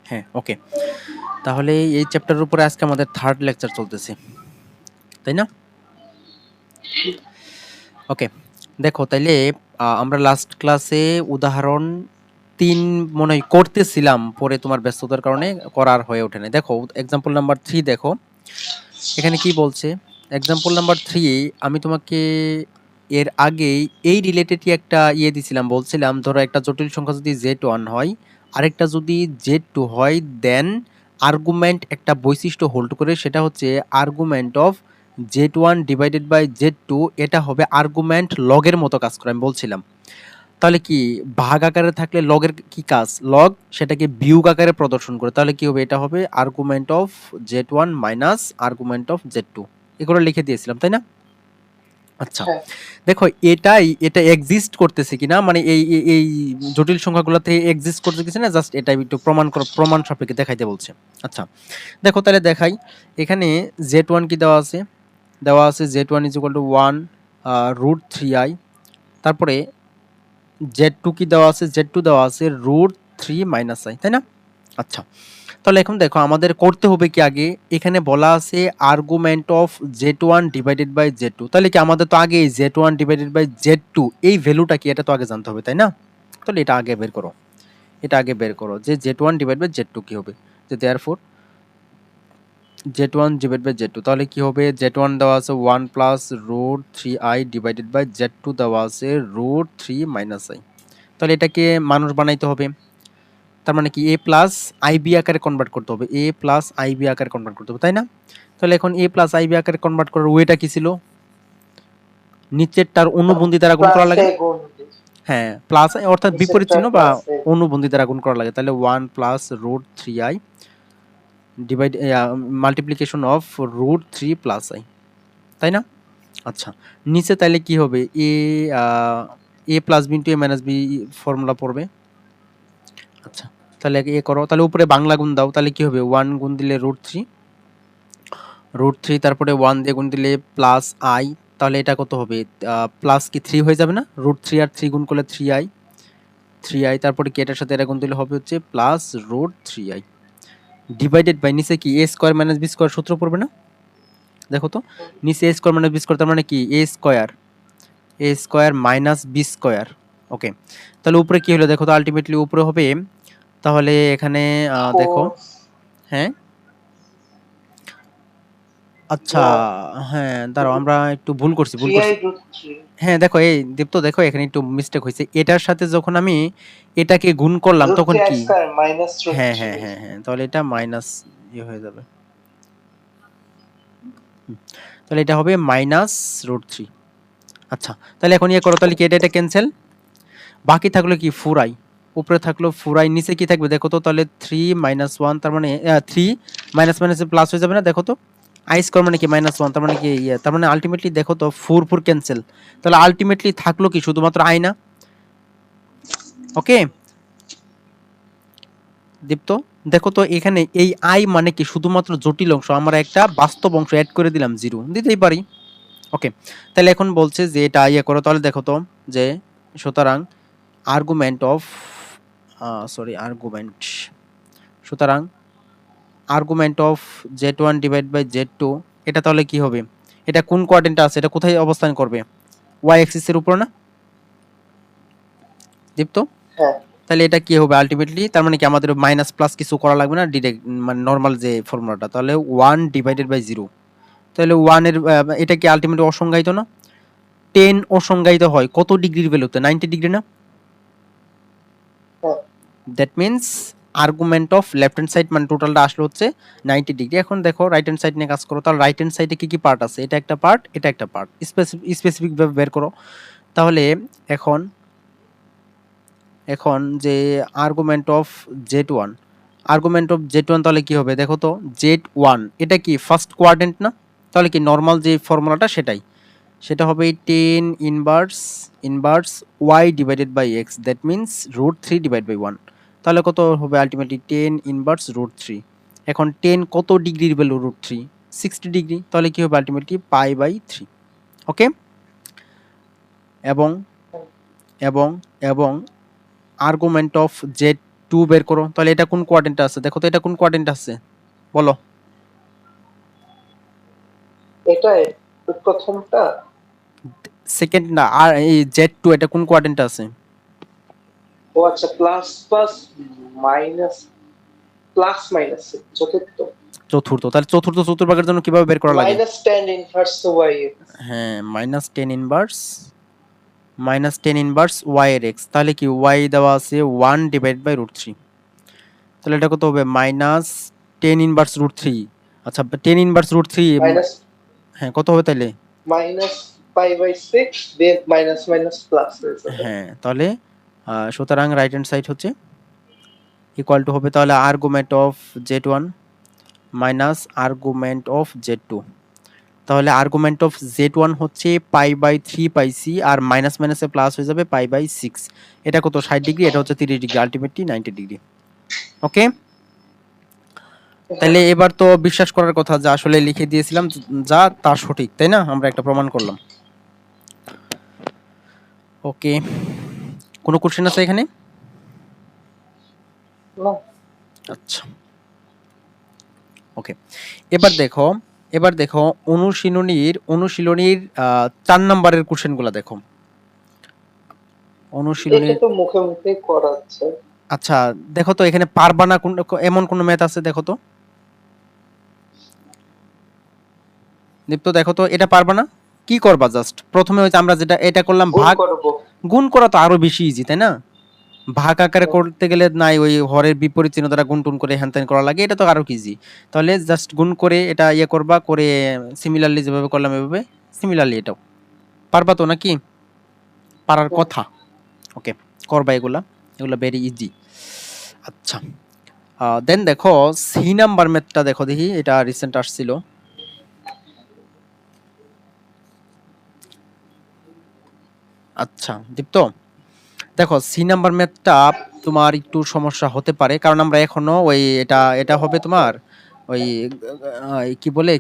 হ্যাঁ, ওকে। তাহলে এই চ্যাপ্টারের উপরে আজকে আমাদের থার্ড লেকচার চলতেছে, তাই না? ওকে, দেখো তাইলে আমরা লাস্ট ক্লাসে উদাহরণ 3 মনে হয় করতেছিলাম, পরে তোমার ব্যস্ততার কারণে করার হয়ে ওঠে নাই। দেখো এক্সাম্পল নাম্বার 3 দেখো, এখানে কি বলছে? এক্সাম্পল নাম্বার 3 আমি তোমাকে এর আগেই এই রিলেটেডই একটা দিছিলাম, বলছিলাম ধরো একটা জটিল সংখ্যা যদি z1 হয়, আরেকটা যদি z2 হয়, দেন আর্গুমেন্ট একটা বৈশিষ্ট্য হোল্ড করে, সেটা হচ্ছে argument of z1 divided by z2, এটা হবে আর্গুমেন্ট লগের মতো কাজ করে আমি বলছিলাম। তাহলে কি ভাগ আকারে থাকলে লগের কি কাজ? লগ সেটাকে বিয়োগ আকারে প্রদর্শন করে, তাহলে কি হবে? এটা হবে argument of z1 minus argument of z2, এগুলো লিখে দিয়েছিলাম, তাই না? আচ্ছা, হ্যাঁ দেখো এটা এক্সিস্ট করতেছে কিনা, মানে এই জটিল সংখ্যাগুলোতে এক্সিস্ট করতে কিছু না, জাস্ট এটা একটু প্রমাণ সাপেক্ষে দেখাইতে বলছে। আচ্ছা, দেখো তাহলে দেখাই। এখানে z1 কি দেওয়া আছে z1 is equal to 1 root 3i, তারপরে z2 কি দেওয়া আছে? z2 দেওয়া আছে রুট 3 মাইনাস i, তাই না? আচ্ছা, তাহলে এখন দেখো আমাদের করতে হবে কি, আগে এখানে বলা আছে argument of z1 divided by z2, তাহলে কি আমাদের তো আগে z1 ডিভাইডেড বাই z2 এই ভ্যালুটা কি, এটা তো আগে জানতে হবে, তাই না? তাহলে এটা আগে বের করো, যে z1 ডিভাইড বাই z2 কি হবে, যে therefore z1 divide by z2, তাহলে কি হবে? z1 দেওয়া আছে 1 plus root 3i divided by z2 দেওয়া আছে রুট 3 মাইনাস i, তাহলে এটাকে মানুষ বানাইতে হবে, তার মানে কি এ প্লাস আইবি আকারে কনভার্ট করতে হবে, এ প্লাস আইবি আকারে কনভার্ট করতে হবে, তাই না? তাহলে এখন এ প্লাস আইবি আকারে কনভার্ট করার ওয়েটা কি ছিল? নিচেরটার অনুবন্ধী দ্বারা গুণ করা লাগে। প্লাসে গুণ দিই, হ্যাঁ, প্লাস অর্থাৎ বিপরীত নিচেরটা চিহ্ন বা প্লাসে অনুবন্ধী দ্বারা গুণ করা লাগে, তাহলে 1 plus root 3i divide multiplication of root 3 plus i, তাই না? আচ্ছা, নিচে তাইলে কি হবে? A plus b into a minus b formula পড়বে। আচ্ছা, তাহলে এ করো, তাহলে উপরে বাংলা গুণ দাও, তাহলে কি হবে? 1 গুণ দিলে রুট 3, তারপরে 1 দিয়ে গুণ দিলে প্লাস i, তাহলে এটা কত হবে? প্লাস কি 3 হয়ে যাবে না? রুট 3 আর 3 গুণ করলে 3i, তারপরে কি এটার সাথে এটা গুণ দিলে হবে হচ্ছে plus root 3i divided by নিচে কি a square minus b square সূত্র পড়বে না? দেখো তো, নিচে a square minus b square, তার মানে কি a square minus b square. Okay, তাহলে উপরে কি হলো দেখো তো, আলটিমেটলি উপরে হবে, তাহলে এখানে দেখো, 4 হ্যাঁ আচ্ছা, হ্যাঁ দাঁড়াও, আমরা একটু ভুল করছি। 3i root 3 হ্যাঁ দেখো, এই দীপ্ত দেখো এখানে একটু মিস্টেক হয়েছে, এটার সাথে যখন আমি এটাকে গুণ করলাম root তখন 3 i কি, স্কয়ার মাইনাস root হ্যাঁ 3 হ্যাঁ হ্যাঁ হ্যাঁ, তাহলে এটা মাইনাস হয়ে যাবে। হুম, তাহলে এটা হবে মাইনাস রুট 3। আচ্ছা, তাহলে এখন করো, তাহলে কি এটা ক্যান্সেল, বাকি থাকলো কি 4i, উপরে থাকলো 4i, নিচে কি থাকবে দেখো তো, তাহলে 3 মাইনাস 1, তার মানে 3 মাইনাস মাইনাসে প্লাস হয়ে যাবে না? দেখো তো, আই স্কয়ার মানে কি মাইনাস 1, তার মানে কি তার মানে আলটিমেটলি দেখো তো 4 4 ক্যান্সেল, তাহলে আলটিমেটলি থাকলো কি শুধুমাত্র আই না? ওকে দীপ্ত, দেখো তো এখানে এই আই মানে কি শুধুমাত্র জটিল অংশ, আমরা একটা বাস্তব অংশ অ্যাড করে দিলাম, জিরো দিতেই পারি। ওকে, তাহলে এখন বলছে যে এটা করো, তাহলে দেখো তো যে সুতরাং আর্গুমেন্ট অফ আর্গুমেন্ট, সুতরাং argument of z1 divide by z2, এটা তাহলে কি হবে? এটা কোন কোয়াড্রেন্টে আছে? এটা কোথায় অবস্থান করবে? y অ্যাক্সিসের উপর না দীপ্ত? হ্যাঁ তাহলে এটা কি হবে আলটিমেটলি? তার মানে কি আমাদের মাইনাস প্লাস কিছু করা লাগবে না, ডিরেক্ট মানে নরমাল যে ফর্মুলাটা, তাহলে 1 ডিভাইডেড বাই 0, তাহলে 1 এর এটা কি আলটিমেটলি অসংজ্ঞায়িত না? 10 অসংজ্ঞায়িত হয় কত ডিগ্রির ভ্যালুতে? 90 ডিগ্রি না? হ্যাঁ that means argument of left hand side মানে টোটালটা আসলে হচ্ছে 90 ডিগ্রি। এখন দেখো রাইট হ্যান্ড সাইড নিয়ে কাজ করো, তাহলে রাইট হ্যান্ড সাইডে কি কি পার্ট আছে? এটা একটা পার্ট, এটা একটা পার্ট, স্পেসিফিক ভাবে বের করো। তাহলে এখন এখন যে আর্গুমেন্ট অফ z1, তাহলে কি হবে দেখো তো, z1 এটা কি ফার্স্ট কোয়াড্রেন্ট না? তাহলে কি নরমাল যে ফর্মুলাটা সেটা হবে 10 inverse y divided by x, that means root 3 divide by 1, তাহলে কত হবে আলটিমেটলি 10 ইনভার্স রুট 3। এখন 10 কত ডিগ্রির ভ্যালু? রুট 3 60 ডিগ্রি, তাহলে কি হবে আলটিমেটলি পাই বাই 3। ওকে, এবং এবং এবং আর্গুমেন্ট অফ 2 বের করো। তাহলে এটা কোন কোয়াড্রেন্টে আছে? দেখো তো এটা কোন কোয়াড্রেন্টে আছে? বলো। এটাই প্রথমটা। সেকেন্ড না, আর এই Z2 এটা কোন কোয়াড্রেন্টে আছে? ও আচ্ছা, plus plus minus, plus minus চতুর্থ। চতুর্থ। তাহলে চতুর্থ চতুর্ভাগের জন্য কিভাবে বের করা লাগে? Minus ten inverse y. হ্যাঁ, -10 ইনভার্স y এর x। তাহলে কি y দেওয়া আছে 1/√3। তাহলে এটা কত হবে? -10 ইনভার্স √3। আচ্ছা, 10 ইনভার্স √3, মাইনাস হ্যাঁ কত হবে তাইলে? Minus 5/6, than minus minus plus হয়ে যাবে। হ্যাঁ, তাহলে সুতরাং রাইট হ্যান্ড সাইড হচ্ছে ইকুয়াল টু হবে তাহলে argument of Z1 minus argument of Z2। তাহলে আর্গুমেন্ট অফ Z1 হচ্ছে π/3 পাইছি, আর মাইনাস মাইনাসে প্লাস হয়ে যাবে π/6। এটা কত? 60 ডিগ্রি, এটা হচ্ছে 30 ডিগ্রি, আলটিমেটলি 90 ডিগ্রি। ওকে, তাহলে এবার তো বিশ্বাস করার কথা যে আসলে লিখে দিয়েছিলাম যা তা সঠিক, তাই না? আমরা একটা প্রমাণ করলাম। ওকে, কোনো কোশ্চেন আছে এখানে? না। আচ্ছা, ওকে, এবার দেখো অনুশীলনীর 4 নম্বরের কোশ্চেনগুলো দেখো। এটা অনুশীলনীর, তো মুখে মুখে করাচ্ছে। আচ্ছা দেখো তো এখানে পারবা না কোন এমন কোন ম্যাথ আছে? দেখো তো দীপ্ত, দেখো তো এটা পারবা না? কি করবা? জাস্ট প্রথমে হচ্ছে আমরা যেটা এটা করলাম গুণ ভাগ। করব। গুণ করা তো আরো বেশি ইজি, তাই না? ভাগ আকারে করতে গেলে নাই ওই হরের বিপরীত চিহ্ন দ্বারা গুণ টুন করে হ্যান ত্যান করা লাগে, এটা তো আরো ইজি। তাহলে জাস্ট গুণ করে এটা ইয়ে করবা, করে সিমিলারলি যেভাবে করলাম এভাবে সিমিলারলি এটাও পারবা তো নাকি? পারার কথা। ওকে, করবা এগুলা ভেরি ইজি। আচ্ছা, দেন দেখো সি নাম্বার ম্যাথটা দেখো দেখি, এটা রিসেন্ট আসছিল। আচ্ছা দীপ্ত, দেখো সি নাম্বার ম্যাথটা তোমার একটু সমস্যা হতে পারে, কারণ আমরা এখনো ওই এটা হবে তোমার ওই কি বলে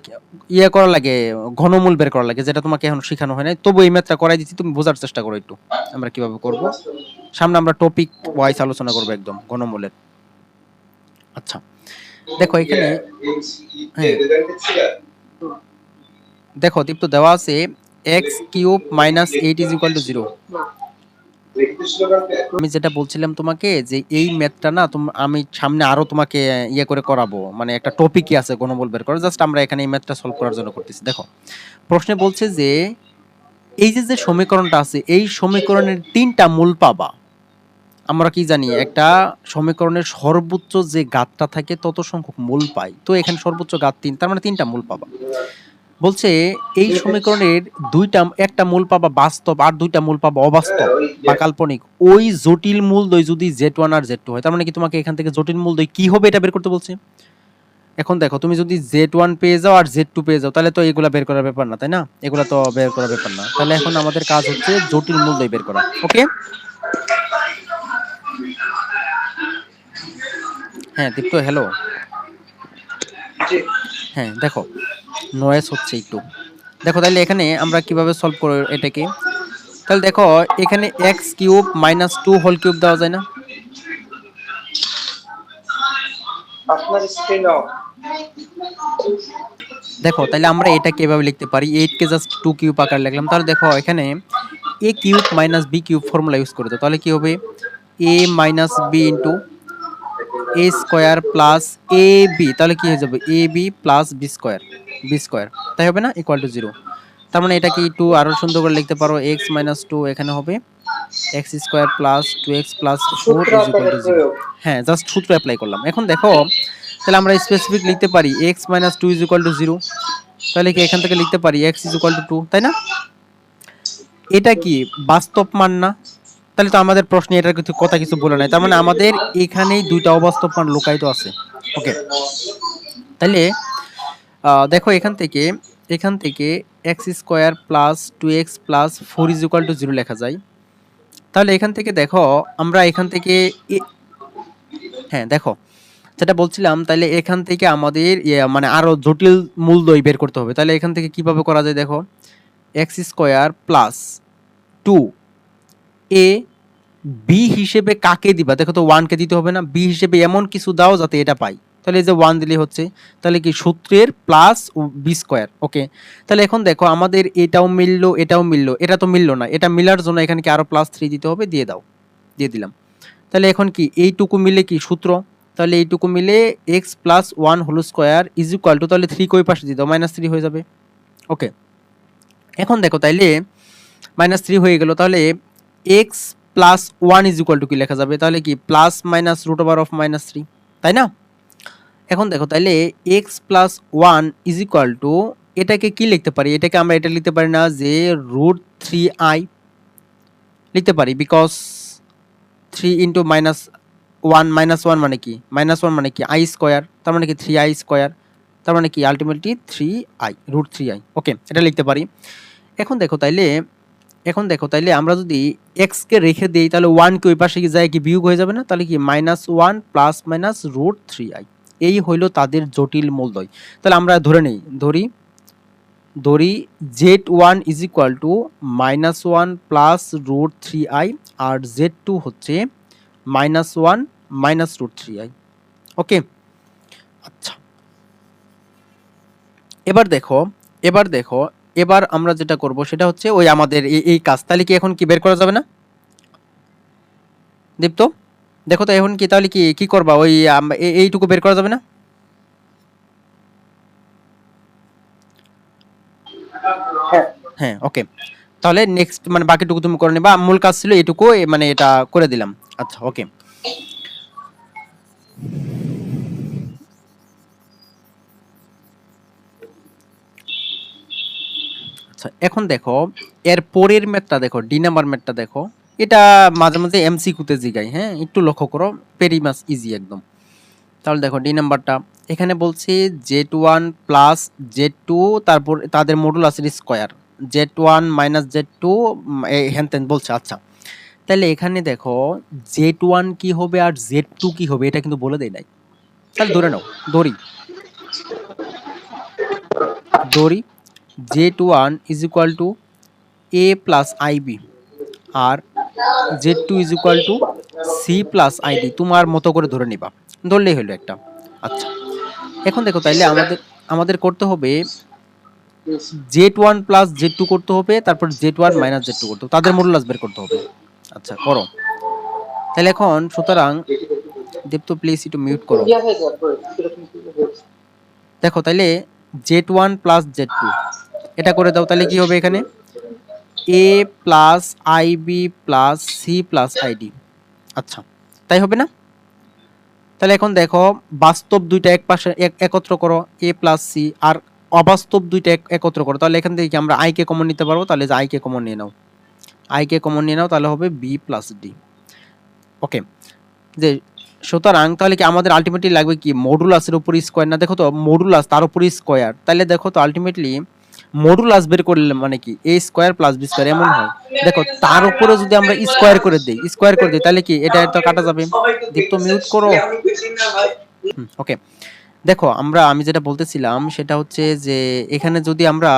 ইয়ে করা লাগে, ঘনমূল বের করা লাগে, যেটা তোমাকে এখন শেখানো হয় নাই। তবু এই ম্যাথটা করাই দিচ্ছি, তুমি বোঝার চেষ্টা করো একটু আমরা কিভাবে করব। সামনে আমরা টপিক ওয়াইজ আলোচনা করবো একদম ঘনমূলের। আচ্ছা দেখো এখানে, হ্যাঁ দেখো দীপ্ত দেওয়া আছে x³ - 8 = 0। আমি যেটা বলছিলাম তোমাকে যে এই ম্যাথটা না আমি সামনে আরো তোমাকে ইয়ে করে করাবো, মানে একটা টপিকই আছে ঘনমূল বের করা, জাস্ট আমরা এখানে এই ম্যাথটা সলভ করার জন্য করতেছি। দেখো প্রশ্নে বলছে যে এই যে সমীকরণটা আছে, এই সমীকরণের 3টা মূল পাবা। আমরা কি জানি একটা সমীকরণের সর্বোচ্চ যে ঘাতটা থাকে তত সংখ্যক মূল পাই, তো এখানে সর্বোচ্চ ঘাত 3, তার মানে 3টা মূল পাবা। বলছে এই সমীকরণের একটা মূল পাবা বাস্তব, আর 2টা মূল পাবা অবাস্তব বা কাল্পনিক। ওই জটিল মূলদ্বয় যদি Z1 আর Z2 হয়, তার মানে কি তোমাকে এখান থেকে জটিল মূলদ্বয় কি হবে এটা বের করতে বলছে। এখন দেখো তুমি যদি Z1 পেয়ে যাও আর Z2 পেয়ে যাও, তাহলে তো এগুলা বের করার ব্যাপার না, তাই না? এগুলা তো বের করার ব্যাপার না। তাহলে এখন আমাদের কাজ হচ্ছে জটিল মূলদ্বয় বের করা। ওকে, হ্যাঁ দীপ্ত, হ্যালো। হ্যাঁ দেখো নয়েজ হচ্ছে একটু। দেখো তাহলে এখানে আমরা কিভাবে সলভ করব এটাকে। তাহলে দেখো এখানে x³ - 2 হোল কিউব দেওয়া যায় না? আপনার স্ক্রিন অফ। দেখো তাহলে আমরা এটাকে এভাবে লিখতে পারি, 8 কে জাস্ট 2 কিউব আকার লিখলাম। তাহলে দেখো এখানে a³ - b³ ফর্মুলা ইউজ করে দাও, তাহলে কি হবে a - b into a square plus ab, তাহলে কি হয়ে যাবে ab প্লাস b স্কয়ার, তাই হবে না? Equal to 0। তার মানে এটাকে একটু আরো সুন্দর করে লিখতে পারো, x - 2 এখানে হবে x square plus 2x plus 4 সূত্র ইজ ইকুয়াল আকারে টু 0। প্রয়োগ। হ্যাঁ জাস্ট সূত্র অ্যাপ্লাই করলাম। এখন দেখো তাহলে আমরা স্পেসিফিক লিখতে পারি x - 2 ইজ ইকুয়াল টু 0। তাহলে কি এখান থেকে লিখতে পারি x ইজ ইকুয়াল টু 2, তাই না? এটা কি বাস্তব মান না? তাহলে তো আমাদের প্রশ্নে এটার কিছু কথা কিছু বলে নাই, তার মানে আমাদের এখানেই 2টা অবাস্তব মান লুকায়িত আছে। ওকে, তাহলে দেখো এখান থেকে x square plus 2x plus 4 is equal two 0 লেখা যায়। তাহলে এখান থেকে দেখো আমরা এখান থেকে হ্যাঁ দেখো যেটা বলছিলাম, তাহলে এখান থেকে আমাদের মানে আরো জটিল মূলদ্বয় বের করতে হবে। তাহলে এখান থেকে কিভাবে করা যায় দেখো, x square plus 2a B হিসেবে কাকে দিবা, দেখো তো 1 কে দিতে হবে না, বি হিসেবে এমন কিছু দাও যাতে এটা পাই। তাহলে এই যে 1 দিলে হচ্ছে, তাহলে কি সূত্রের প্লাস বি স্কয়ার। ওকে, তাহলে এখন দেখো আমাদের এটাও মিললো এটাও মিললো, এটা তো মিললো না, এটা মিলার জন্য এখানে কি আরো +3 দিতে হবে, দিয়ে দাও, দিয়ে দিলাম। তাহলে এখন কি এইটুকু মিলে কি সূত্র, তাহলে এইটুকু মিলে x plus 1 whole square is equal to, তাহলে 3 কই পাশে দিয়ে দাও, -3 হয়ে যাবে। ওকে, এখন দেখো তাইলে -3 হয়ে গেল, তাহলে x plus 1 is equal to কি লেখা যাবে, তাহলে কি plus minus root over of -3, তাই না? এখন দেখো তাইলে x plus 1 is equal to, এটাকে কি লিখতে পারি, এটাকে আমরা এটা লিখতে পারি না যে √3i লিখতে পারি, বিকজ 3 ইন্টু -1 -1 মানে কি, -1 মানে কি আই স্কোয়ার, তার মানে কি 3i স্কোয়ার, তার মানে কি আলটিমেটলি 3i √3i। ওকে, এটা লিখতে পারি। এখন দেখো তাইলে, এখন দেখো তাইলে আমরা যদি x কে রেখে দেই তাহলে 1 কে ওই পাশে কি যায় কি বিয়োগ হয়ে যাবে না, তাহলে কি -1 প্লাস মাইনাস √3i, এই হইল তাদের জটিল মূলদ্বয়। তাহলে আমরা ধরে নেই, ধরি z1 is equal to -1 plus √3i আর z2 হচ্ছে -1 মাইনাস √3i। ওকে, আচ্ছা, এবার দেখো, এবার দেখো, এবার আমরা যেটা করব সেটা হচ্ছে ওই আমাদের এই কাজ, তাহলে কি এখন কি বের করা যাবে না দীপ্ত? দেখো তো এখন কি, তাহলে কি কি করবা, ওই এইটুকু বের করা যাবে না? হ্যাঁ। হ্যাঁ, ওকে, তাহলে নেক্সট মানে বাকিটুকু তুমি করে নিবা, মূল কাজ ছিল এইটুকু, মানে এটা করে দিলাম। আচ্ছা, ওকে, আচ্ছা, এখন দেখো এর পরের ম্যাথটা দেখো, ডি নাম্বার ম্যাথটা দেখো, এটা মাঝে মাঝে এমসিকিউতে জিগাই, হ্যাঁ একটু লক্ষ্য করো, ভেরি মাচ ইজি একদম। তাহলে দেখো ডি নাম্বারটা এখানে বলছে z1 প্লাস z2, তারপর তাদের মডুলাসের স্কয়ার, z1 মাইনাস z2 হ্যান ত্যান বলছে। আচ্ছা, তাহলে এখানে দেখো z1 কি হবে আর z2 কি হবে এটা কিন্তু বলে দেয় নাই, তাহলে ধরে নাও, ধরি ধরি z1 is equal to a plus i b আর z2 is equal to c plus i d, তোমার মতো করে ধরে নিবা, ধরলেই হলো একটা। আচ্ছা, এখন দেখো তাইলে আমাদের আমাদের করতে হবে z1 প্লাস z2 করতে হবে, তারপর z1 মাইনাস z2 করতে হবে, তাদের মডুলাস বের করতে হবে। আচ্ছা, করো তাহলে। এখন সুতরাং দীপ্ত প্লিজ একটু মিউট করো। ইয়া হয়ে যাবে পরে, এরকম কি হয়েছে? দেখো তাইলে z1 প্লাস z2 এটা করে দাও, তাহলে কি হবে এখানে a plus i b plus c plus i d. আচ্ছা, তাই হবে না? তাহলে এখন দেখো বাস্তব দুইটা এক পাশে একত্র করো, a প্লাস সি, আর অবাস্তব দুইটা একত্র করো, তাহলে এখান থেকে কি আমরা i কে কমন নিতে পারবো, তাহলে যে i কে কমন নিয়ে নাও, i কে কমন নিয়ে নাও, তাহলে হবে b প্লাস ডি। ওকে, যে সুতরাং তাহলে কি আমাদের আলটিমেটলি লাগবে কি মডুলাসের উপর স্কয়ার, না দেখো তো মডুলাস তার উপর স্কয়ার, তাহলে দেখো তো আলটিমেটলি মডুলাস বের করলে মানে কি a square plus b square এমন হয়। দেখো তার উপরে যদি আমরা স্কয়ার করে দেই, স্কয়ার করে দেই, তাহলে কি এটা তো কাটা যাবে। দীপ্ত মিউট করো। ওকে, দেখো আমি যেটা বলতেছিলাম সেটা হচ্ছে যে এখানে যদি আমরা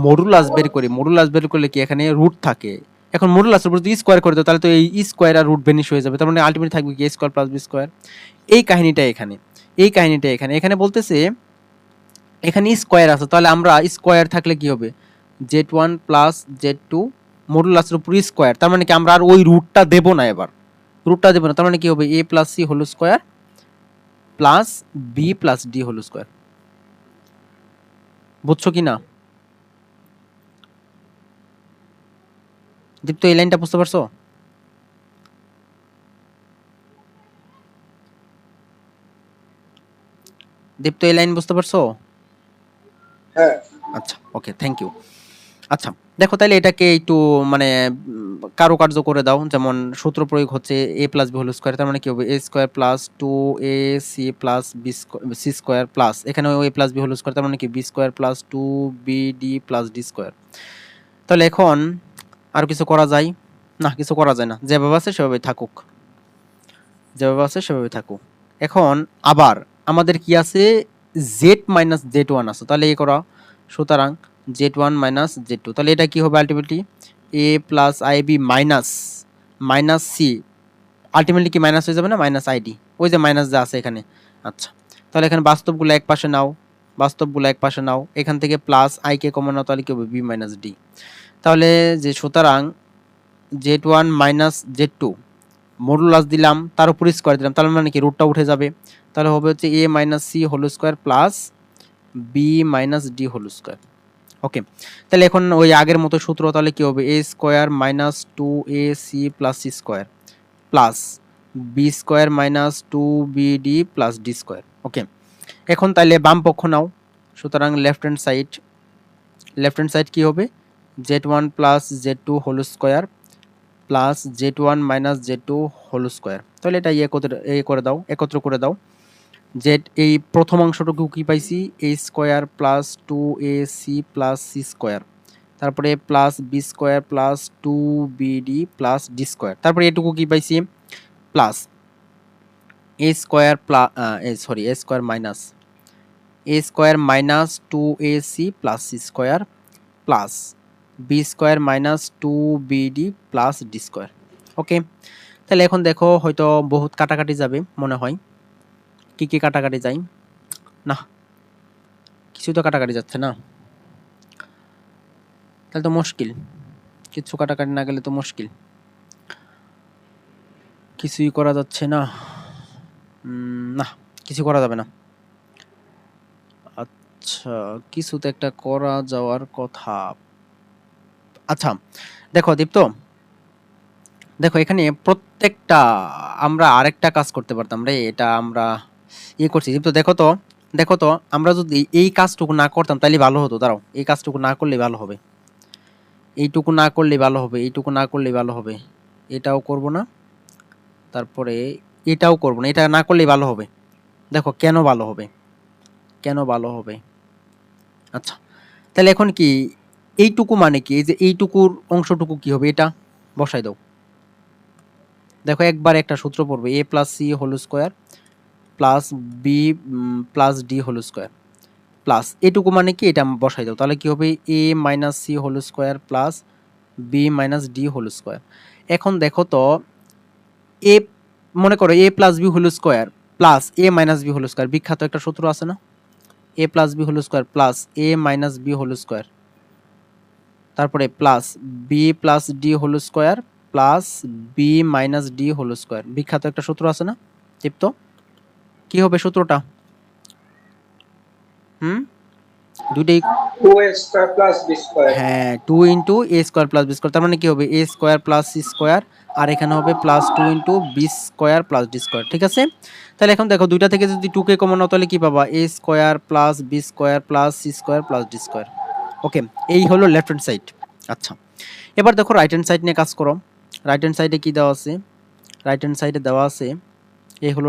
মডুলাস বের করি, মডুলাস বের করলে কি এখানে রুট থাকে, এখন মডুলাসের উপর যদি স্কয়ার করে দাও তাহলে তো এই স্কয়ার আর রুট ভ্যানিশ হয়ে যাবে, তার মানে আলটিমেটলি থাকবে কি a square plus b square. এই কাহিনীটা এখানে, এই কাহিনীটা এখানে, এখানে বলতেছে এখানে স্কয়ার আছে, তাহলে আমরা স্কয়ার থাকলে কি হবে z1 প্লাস z2 মডুলাসের উপর স্কয়ার, তার মানে কি আমরা আর ওই রুটটা দেব না, এবার রুটটা দেব না, তার মানে কি হবে a plus c whole square plus b plus d whole square. বুঝছো কি না দীপ্ত, এই লাইনটা বুঝতে পারছো? দীপ্ত, এই লাইন বুঝতে পারছো? হ্যাঁ। আচ্ছা, ওকে, থ্যাংক ইউ। আচ্ছা, দেখো তাহলে এটাকে একটু মানে কারুকার্য করে দাও, যেমন সূত্র প্রয়োগ হচ্ছে a plus b whole square, তার মানে কি হবে a square plus 2ac plus b c square plus এখানে a plus b whole square, তার মানে কি b square plus 2bd plus d square. তাহলে এখন আর কিছু করা যায় না? কিছু করা যায় না, যেভাবে আছে সেভাবে থাকুক, যেভাবে আছে সেভাবে থাকুক। এখন আবার আমাদের কি আছে z মাইনাস z1 আছে, তাহলে এই করা, সুতরাং z1 মাইনাস z2, তাহলে এটা কি হবে ultimately a plus i b minus minus c ultimately কি মাইনাস হয়ে যাবে না, মাইনাস আইডি, ওই যে মাইনাস যা আছে এখানে। আচ্ছা, তাহলে এখানে বাস্তবগুলো এক পাশে নাও, বাস্তবগুলো এক পাশে নাও, এখান থেকে প্লাস আই কে কমন নাও, তাহলে কি হবে বি মাইনাস ডি। তাহলে যে সুতরাং z one minus z two modulus দিলাম, তার উপর স্কোয়ার দিলাম, তাহলে মানে কি রুটটা উঠে যাবে, তাহলে হবে হচ্ছে a minus c whole square plus b minus d whole square. Okay, তাহলে এখন ওই আগের মতো সূত্র, তাহলে কি হবে a square minus two a c plus c square plus b square minus two b d plus d square. Okay, এখন তাহলে বাম পক্ষ নাও, সুতরাং লেফট হ্যান্ড সাইড কি হবে z one plus z two whole square plus z one minus z two whole square. তাহলে এটা একত্র করে দাও। জেড এই প্রথম অংশটুকু কি পাইছি a square plus two a c plus c square, তারপরে plus b square plus two b d plus d square, তারপরে এটুকু কি পাইছি plus a square minus two a c plus c square plus b square minus two b d plus d square. Okay, তাহলে এখন দেখো হয়তো বহুত কাটাকাটি যাবে মনে হয়, কি কি কাটাকাটি যায় না, কিছু তো কাটাকাটি যাচ্ছে না, তাহলে তো মুশকিল, কিছু কাটাকাটি না গেলে তো মুশকিল, কিছুই করা যাচ্ছে না। না, কিছু করা যাবে না। আচ্ছা, কিছু তো একটা করা যাওয়ার কথা। আচ্ছা দেখো দীপ্ত, দেখো এখানে প্রত্যেকটা আমরা আরেকটা কাজ করতে পারতাম রে, এটা আমরা করছি দীপ্ত, দেখো তো আমরা যদি এই কাজটুকু না করতাম তাহলে ভালো হতো। দাঁড়াও, এই কাজটুকু না করলে ভালো হবে, এইটুকু না করলে ভালো হবে, এইটুকু না করলে ভালো হবে, এটাও করব না, তারপরে এটাও করব না, এটা না করলেই ভালো হবে। দেখো কেন ভালো হবে। আচ্ছা, তাহলে এখন কি এইটুকু মানে কি, এই যে এইটুকুর অংশটুকু কি হবে, এটা বসাই দাও। দেখো একবার একটা সূত্র পড়বে a plus c whole square plus b plus d whole square plus এটুকু মানে কি, এটা বসাই দাও, তাহলে কি হবে a minus c whole square plus b minus d whole square. এখন দেখো তো এ মনে করো a plus b whole square plus a minus b whole square, বিখ্যাত একটা সূত্র আছে না, a plus b whole square plus a minus b whole square, তারপরে plus b plus d whole square plus b minus d whole square, বিখ্যাত একটা সূত্র আছে না দীপ্ত, কি হবে সূত্রটা? দুইটাই 2a square plus b square. হ্যাঁ, two into a square plus b square, তার মানে কি হবে a square plus c square, আর এখানে হবে plus two into b square plus d square. ঠিক আছে, তাহলে এখন দেখো দুইটা থেকে যদি টু কে কমন নাও তাহলে কি পাবা a square plus b square plus c square plus d square. Okay, এই হলো লেফট হ্যান্ড সাইড। আচ্ছা, এবার দেখো রাইট হ্যান্ড সাইড নিয়ে কাজ করো। রাইট হ্যান্ড সাইডে কি দেওয়া আছে, রাইট হ্যান্ড সাইডে দেওয়া আছে এই হলো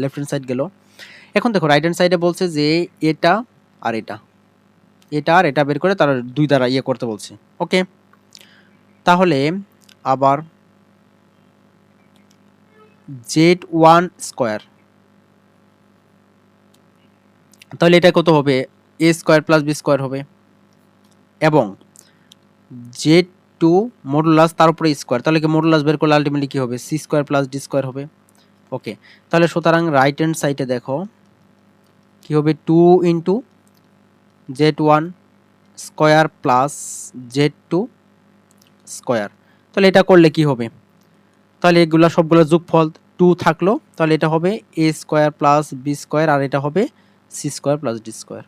লেফট হ্যান্ড সাইড গেল। এখন দেখো রাইট হ্যান্ড সাইডে বলছে যে এটা আর এটা বের করে তারা দুই দ্বারা করতে বলছে। ওকে, তাহলে আবার জেড ওয়ান স্কোয়ার, তাহলে এটা কত হবে a square plus b square হবে, এবং জেড টু মডুলাস তার উপরে স্কোয়ার, তাহলে কি মডুলাস বের করলে আলটিমেটলি কি হবে c square plus d square হবে। ওকে, তাহলে সুতরাং রাইট হ্যান্ড সাইডে দেখো কি হবে two into z one square plus z two square, তাহলে এটা করলে কি হবে, তাহলে এগুলো সবগুলো যোগফল টু থাকলো, তাহলে এটা হবে a square plus b square, আর এটা হবে c square plus d square.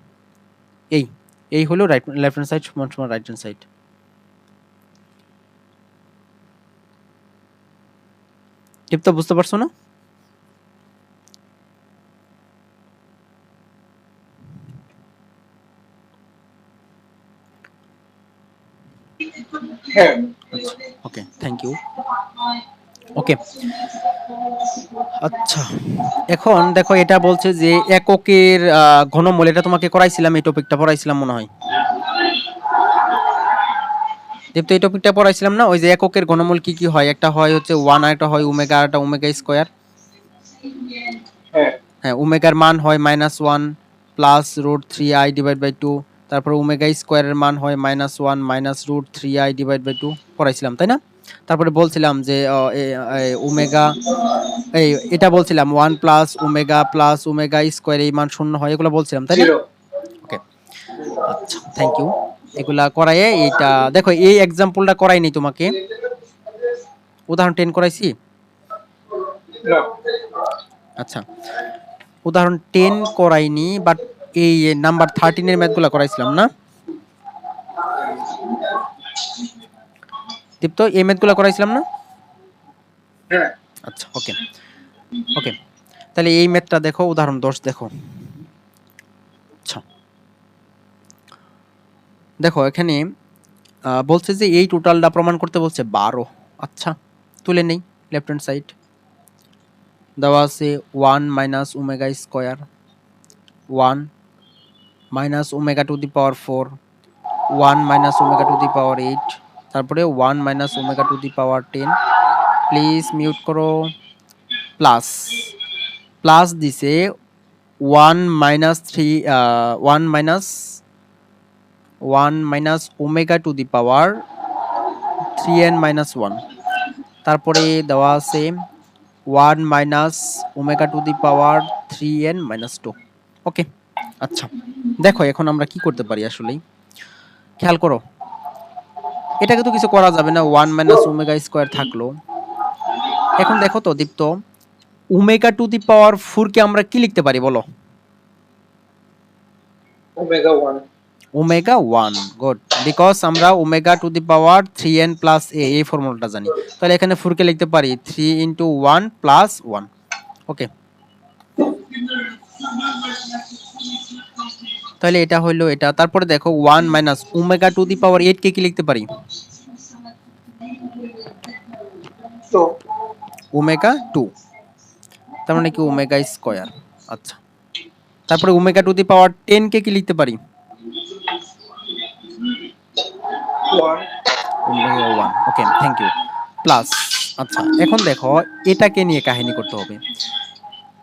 এই হলো লেফট হ্যান্ড সাইড সমান সমান রাইট হ্যান্ড সাইড। টিপটা বুঝতে পারছো না? হ্যাঁ, ওকে, থ্যাংক ইউ। ওকে, আচ্ছা এখন দেখো এটা বলছে যে এককের ঘনমূল, এটা তোমাকে করাইছিলাম, এই টপিকটা পড়াইছিলাম মনে হয় দীপ্ত, এই টপিকটা পড়াইছিলাম না, ওই যে এককের ঘনমূল কি কি হয়, একটা হয় হচ্ছে ওয়ান, আর একটা হয় ওমেগা, আর একটা ওমেগা স্কোয়ার। হ্যাঁ, হ্যাঁ, ওমেগার মান হয় minus one plus root three i divide by two, তারপর ওমেগা স্কোয়ারের মান হয় minus one minus root three i divide by two, পড়াইছিলাম তাই না? তারপরে বলছিলাম যে ওমেগা এটা বলছিলাম 1 প্লাস ওমেগা স্কয়ার এই মান শূন্য হয়, এগুলো বলছিলাম তাই না? 0. ওকে, আচ্ছা থ্যাংক ইউ। এগুলা করাইয়ে এইটা দেখো, এই এক্সাম্পলটা করাইনি তোমাকে, উদাহরণ 10 করাইছি। No. আচ্ছা, উদাহরণ 10 করাইনি, বাট এই নাম্বার 13 এর ম্যাথগুলা করাইছিলাম না দীপ্ত? এই ম্যাথগুলা করাইছিলাম না? হ্যাঁ। আচ্ছা ওকে ওকে, তাহলে এই ম্যাথটা দেখো, উদাহরণ 10 দেখো। আচ্ছা দেখো এখানে বলছে যে এই টোটালটা প্রমাণ করতে বলছে 12। আচ্ছা তুলে নেই, লেফট হ্যান্ড সাইড দেওয়া আছে 1 minus omega square, 1 minus omega to the power 4, 1 minus omega to the power 8, তারপরে 1 minus omega to the power 10। Please mute করো। প্লাস প্লাস দিছে 1 minus 3, 1 minus 1 minus omega to the power 3n minus 1, তারপরে দেওয়া আছে 1 minus omega to the power 3n minus 2। Okay আচ্ছা দেখো এখন আমরা কি করতে পারি আসলেই, খেয়াল করো, এটাকে তো কিছু করা যাবে না, 1 মাইনাস ওমেগা স্কয়ার থাকলো। এখন দেখো তো দীপ্ত, ওমেগা টু দি পাওয়ার 4 কে আমরা কি লিখতে পারি বলো? Omega 1. ওমেগা 1, গুড, বিকজ আমরা omega to the power 3n plus a এই ফর্মুলাটা জানি, তাহলে এখানে 4 কে লিখতে পারি 3 ইনটু 1 প্লাস 1। ওকে, তাহলে এটা হইলো এটা। তারপরে দেখো 1 minus omega to the power 8 কে কি লিখতে পারি? So, ওমেগা 2, তার মানে কি ওমেগা স্কয়ার। আচ্ছা, তারপরে ওমেগা টু দি পাওয়ার 10 কে কি লিখতে পারি? 1. Omega 1। Okay thank you. Plus, আচ্ছা এখন দেখো এটাকে নিয়ে কাহিনী করতে হবে।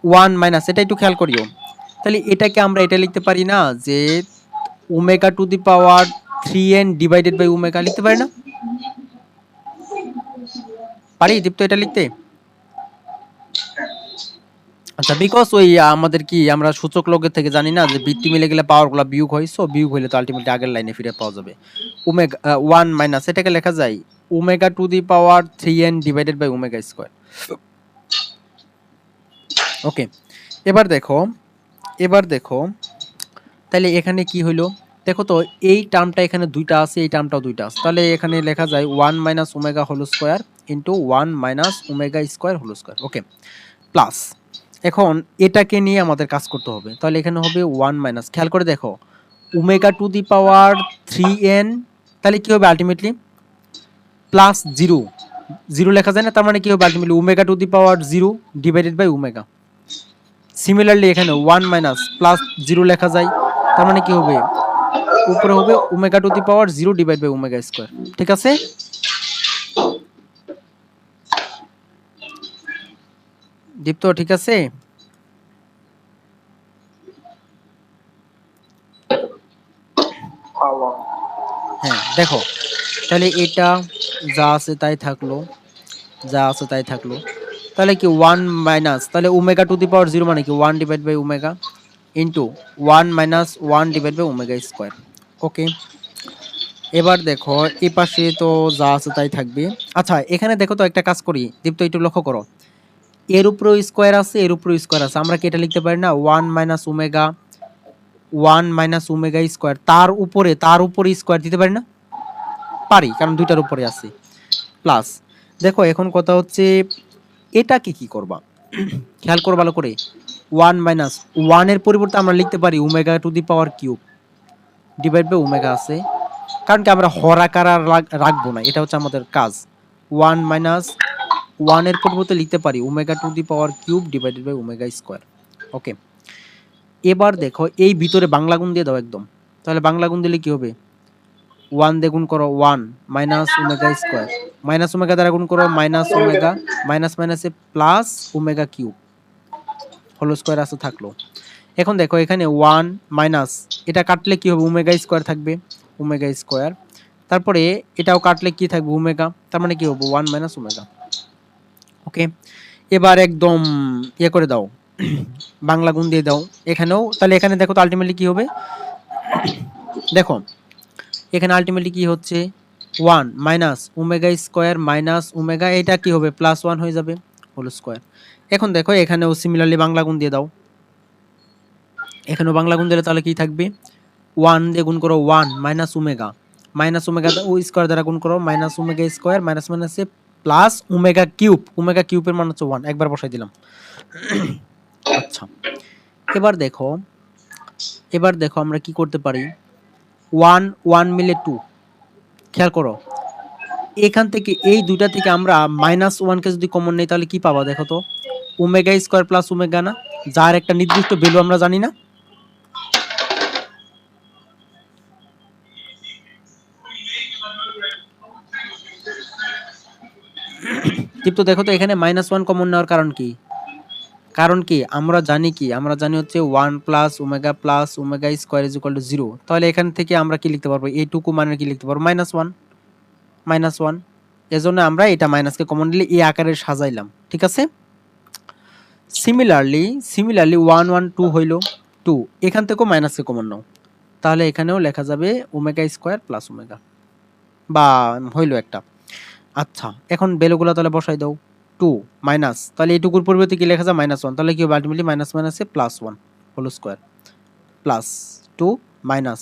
1 মাইনাস, এটা একটু খেয়াল করিও, তাহলে এটাকে আমরা এটা লিখতে পারি না যে omega to the power 3n divided by omega লিখতে পারি না? পারি দীপ্ত এটা লিখতে? আচ্ছা, বিকজ ওই আমাদের কি আমরা সূচক লগ্নের থেকে জানি না যে বৃত্তি মিলে গেলে পাওয়ারগুলো বিয়োগ হয়, সো বিয়োগ হইলে তো আলটিমেটলি আগের লাইনে ফিরে পাওয়া যাবে। ওমেগা 1 মাইনাস, এটাকে লেখা যায় omega to the power 3n divided by omega square. Okay, এবার দেখো, এবার দেখো তাহলে এখানে কি হইলো, দেখো তো এই টার্মটা এখানে দুইটা আছে, এই টার্মটাও দুইটা আছে, তাহলে এখানে লেখা যায় 1 minus omega whole square into 1 minus omega square whole square. Okay, plus এখন এটাকে নিয়ে আমাদের কাজ করতে হবে, তাহলে এখানে হবে 1 মাইনাস, খেয়াল করে দেখো omega to the power 3n, তাহলে কি হবে আলটিমেটলি প্লাস 0, 0 লেখা যায় না, তার মানে কি হবে ultimately omega to the power 0 divided by omega. Similarly এখানে 1 মাইনাস প্লাস 0 লেখা যায়, তার মানে কি হবে উপরে হবে omega to the power 0 divide by omega square. ঠিক আছে দীপ্ত, ঠিক আছে? How long? হ্যাঁ দেখো, তাহলে এটা যা আছে তাই থাকলো, যা আছে তাই থাকলো, তাহলে কি 1 মাইনাস, তাহলে ওমেগা টু দি পাওয়ার 0 মানে কি 1 divide by omega into 1 minus 1 divide by omega square. Okay, এবার দেখো এই পাশে তো যা আছে তাই থাকবে। আচ্ছা এখানে দেখো তো একটা কাজ করি দীপ্ত, একটু লক্ষ্য করো, এর উপরেও স্কয়ার আছে, এর উপরেও স্কয়ার আছে, আমরা কি এটা লিখতে পারি না 1 minus omega, 1 minus omega square, তার উপরে স্কয়ার দিতে পারি না? পারি, কারণ দুইটার উপরে আছে। প্লাস দেখো এখন কথা হচ্ছে এটাকে কি করবা, খেয়াল করো ভালো করে, 1 মাইনাস 1 এর পরিবর্তে আমরা লিখতে পারি omega to the power cube divide by omega আছে, কারণ কি আমরা হরাকার আর রাখবো না, এটা হচ্ছে আমাদের কাজ। 1 মাইনাস 1 এর পরিবর্তে লিখতে পারি omega to the power cube divided by omega square. Okay, এবার দেখো এই ভিতরে বাংলা গুণ দিয়ে দাও একদম, তাহলে বাংলা গুণ দিলে কি হবে 1 দিয়ে গুণ করো 1 minus omega square, minus omega দ্বারা গুণ করো মাইনাস ওমেগা, মাইনাস মাইনাসে plus omega cube whole square আছে থাকলো। এখন দেখো এখানে 1 মাইনাস, এটা কাটলে কি হবে ওমেগা স্কয়ার থাকবে, ওমেগা স্কয়ার তারপরে এটাও কাটলে কি থাকবে ওমেগা, তার মানে কি হবে 1 মাইনাস ওমেগা। ওকে, এবার একদম ইয়ে করে দাও, বাংলা গুণ দিয়ে দাও এখানেও। তাহলে এখানে দেখো তো আলটিমেটলি কি হবে, দেখো এখানে আলটিমেটলি কি হচ্ছে 1 minus omega square minus omega, এটা কি হবে প্লাস 1 হয়ে যাবে হোল স্কয়ার। এখন দেখো এখানেও সিমিলারলি বাংলা গুণ দিয়ে দাও, এখানেও বাংলা গুণ দিলে তাহলে কি থাকবে 1 দিয়ে গুণ করো 1 মাইনাস ওমেগা ও স্কয়ার দ্বারা গুণ করো মাইনাস ওমেগা স্কয়ার মাইনাস মাইনাসে প্লাস ওমেগা কিউবের মান হচ্ছে 1, একবার বসাই দিলাম। আচ্ছা, এবার দেখো আমরা কি করতে পারি, 1 1 মিলে 2, খেয়াল করো এখান থেকে এই দুইটা থেকে আমরা মাইনাস 1 কে যদি কমন নেই তাহলে কি পাবা দেখো তো, ওমেগা স্কয়ার প্লাস ওমেগা না, যার একটা নির্দিষ্ট ভ্যালু আমরা জানি না। কিন্তু দেখো তো এখানে মাইনাস 1 কমন নেওয়ার কারণ কি, আমরা জানি হচ্ছে 1 plus omega square is equal two 0। তাহলে এখান থেকে আমরা কি লিখতে পারবো, এইটুকু মানে কি লিখতে পারবো মাইনাস 1। এজন্য আমরা এটা মাইনাসকে কমন নিলে এই আকারে সাজাইলাম, ঠিক আছে। সিমিলারলি 1 1 2 হইল 2, এখান থেকেও মাইনাসকে কমন নাও, তাহলে এখানেও লেখা যাবে ওমেগা স্কয়ার প্লাস ওমেগা, বা হইল একটা। আচ্ছা, এখন ভ্যালুগুলো তাহলে বসাই দাও, 2 মাইনাস, তাহলে এইটুকুর পরিবর্তে কি লেখা যায় মাইনাস 1, তাহলে কি হবে আলটিমেটলি মাইনাস মাইনাসে plus 1 whole square plus 2 minus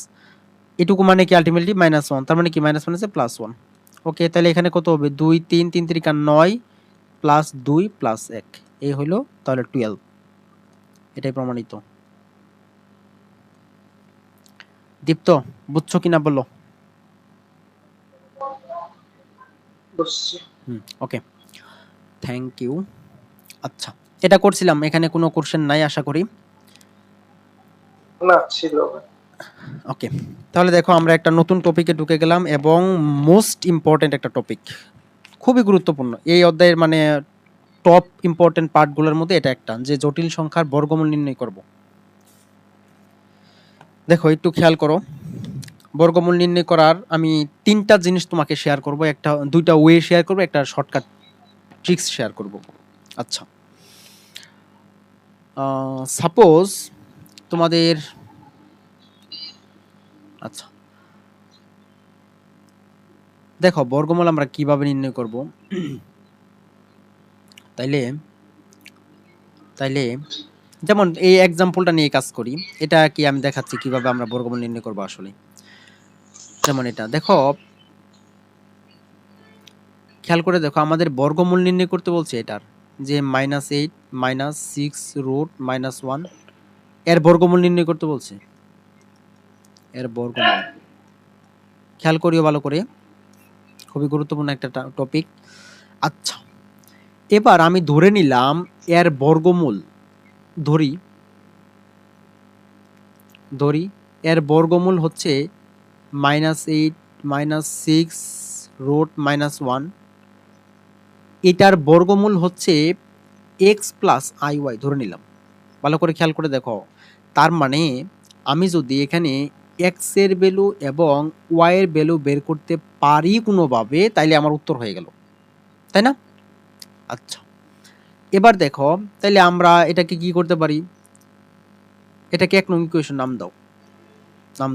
এটুকু মানে কি আলটিমেটলি মাইনাস 1, তার মানে কি মাইনাস মাইনাসে প্লাস 1। ওকে, তাহলে এখানে কত হবে 2 3 3 3 9 প্লাস 2 প্লাস 1, এই হলো তাহলে 12, এটাই প্রমাণিত। দীপ্ত বুঝছো কিনা বলো। বুঝছি। ওকে, থ্যাংক ইউ। আচ্ছা, এটা করছিলাম, এখানে কোনো কোশ্চেন নাই আশা করি। না ছিল। ওকে, তাহলে দেখো আমরা একটা নতুন টপিকে ঢুকে গেলাম এবং মোস্ট ইম্পর্টেন্ট একটা টপিক, খুবই গুরুত্বপূর্ণ এই অধ্যায়ের, মানে টপ ইম্পর্টেন্ট পার্টগুলোর মধ্যে এটা একটা, যে জটিল সংখ্যার বর্গমূল নির্ণয় করব। দেখো একটু খেয়াল করো, বর্গমূল নির্ণয় করার আমি তিনটা জিনিস তোমাকে শেয়ার করব, দুইটা ওয়ে শেয়ার করব, একটা শর্টকাট ট্রিক্স শেয়ার করব। আচ্ছা, সাপোজ তোমাদের, আচ্ছা দেখো বর্গমূল আমরা কিভাবে নির্ণয় করব, তাইলে যেমন এই এক্সাম্পলটা নিয়ে কাজ করি, এটা কি আমি দেখাচ্ছি কিভাবে আমরা বর্গমূল নির্ণয় করব আসলে। যেমন এটা দেখো, খেয়াল করে দেখো আমাদের বর্গমূল নির্ণয় করতে বলছে এটার, যে -8 -6 √-1 এর বর্গমূল নির্ণয় করতে বলছে, এর বর্গমূল। খেয়াল করিও ভালো করে, খুবই গুরুত্বপূর্ণ একটা টপিক। আচ্ছা, এবার আমি ধরে নিলাম এর বর্গমূল, ধরি এর বর্গমূল হচ্ছে -8 -6 √-1, এটার বর্গমূল হচ্ছে x প্লাস iy ধরে নিলাম। ভালো করে খেয়াল করে দেখো, তার মানে আমি যদি এখানে x এর ভ্যালু এবং y এর ভ্যালু বের করতে পারি কোনোভাবে, তাইলে আমার উত্তর হয়ে গেল, তাই না? আচ্ছা, এবার দেখো তাইলে আমরা এটাকে কি করতে পারি, এটাকে 1 নং ইকুয়েশন নাম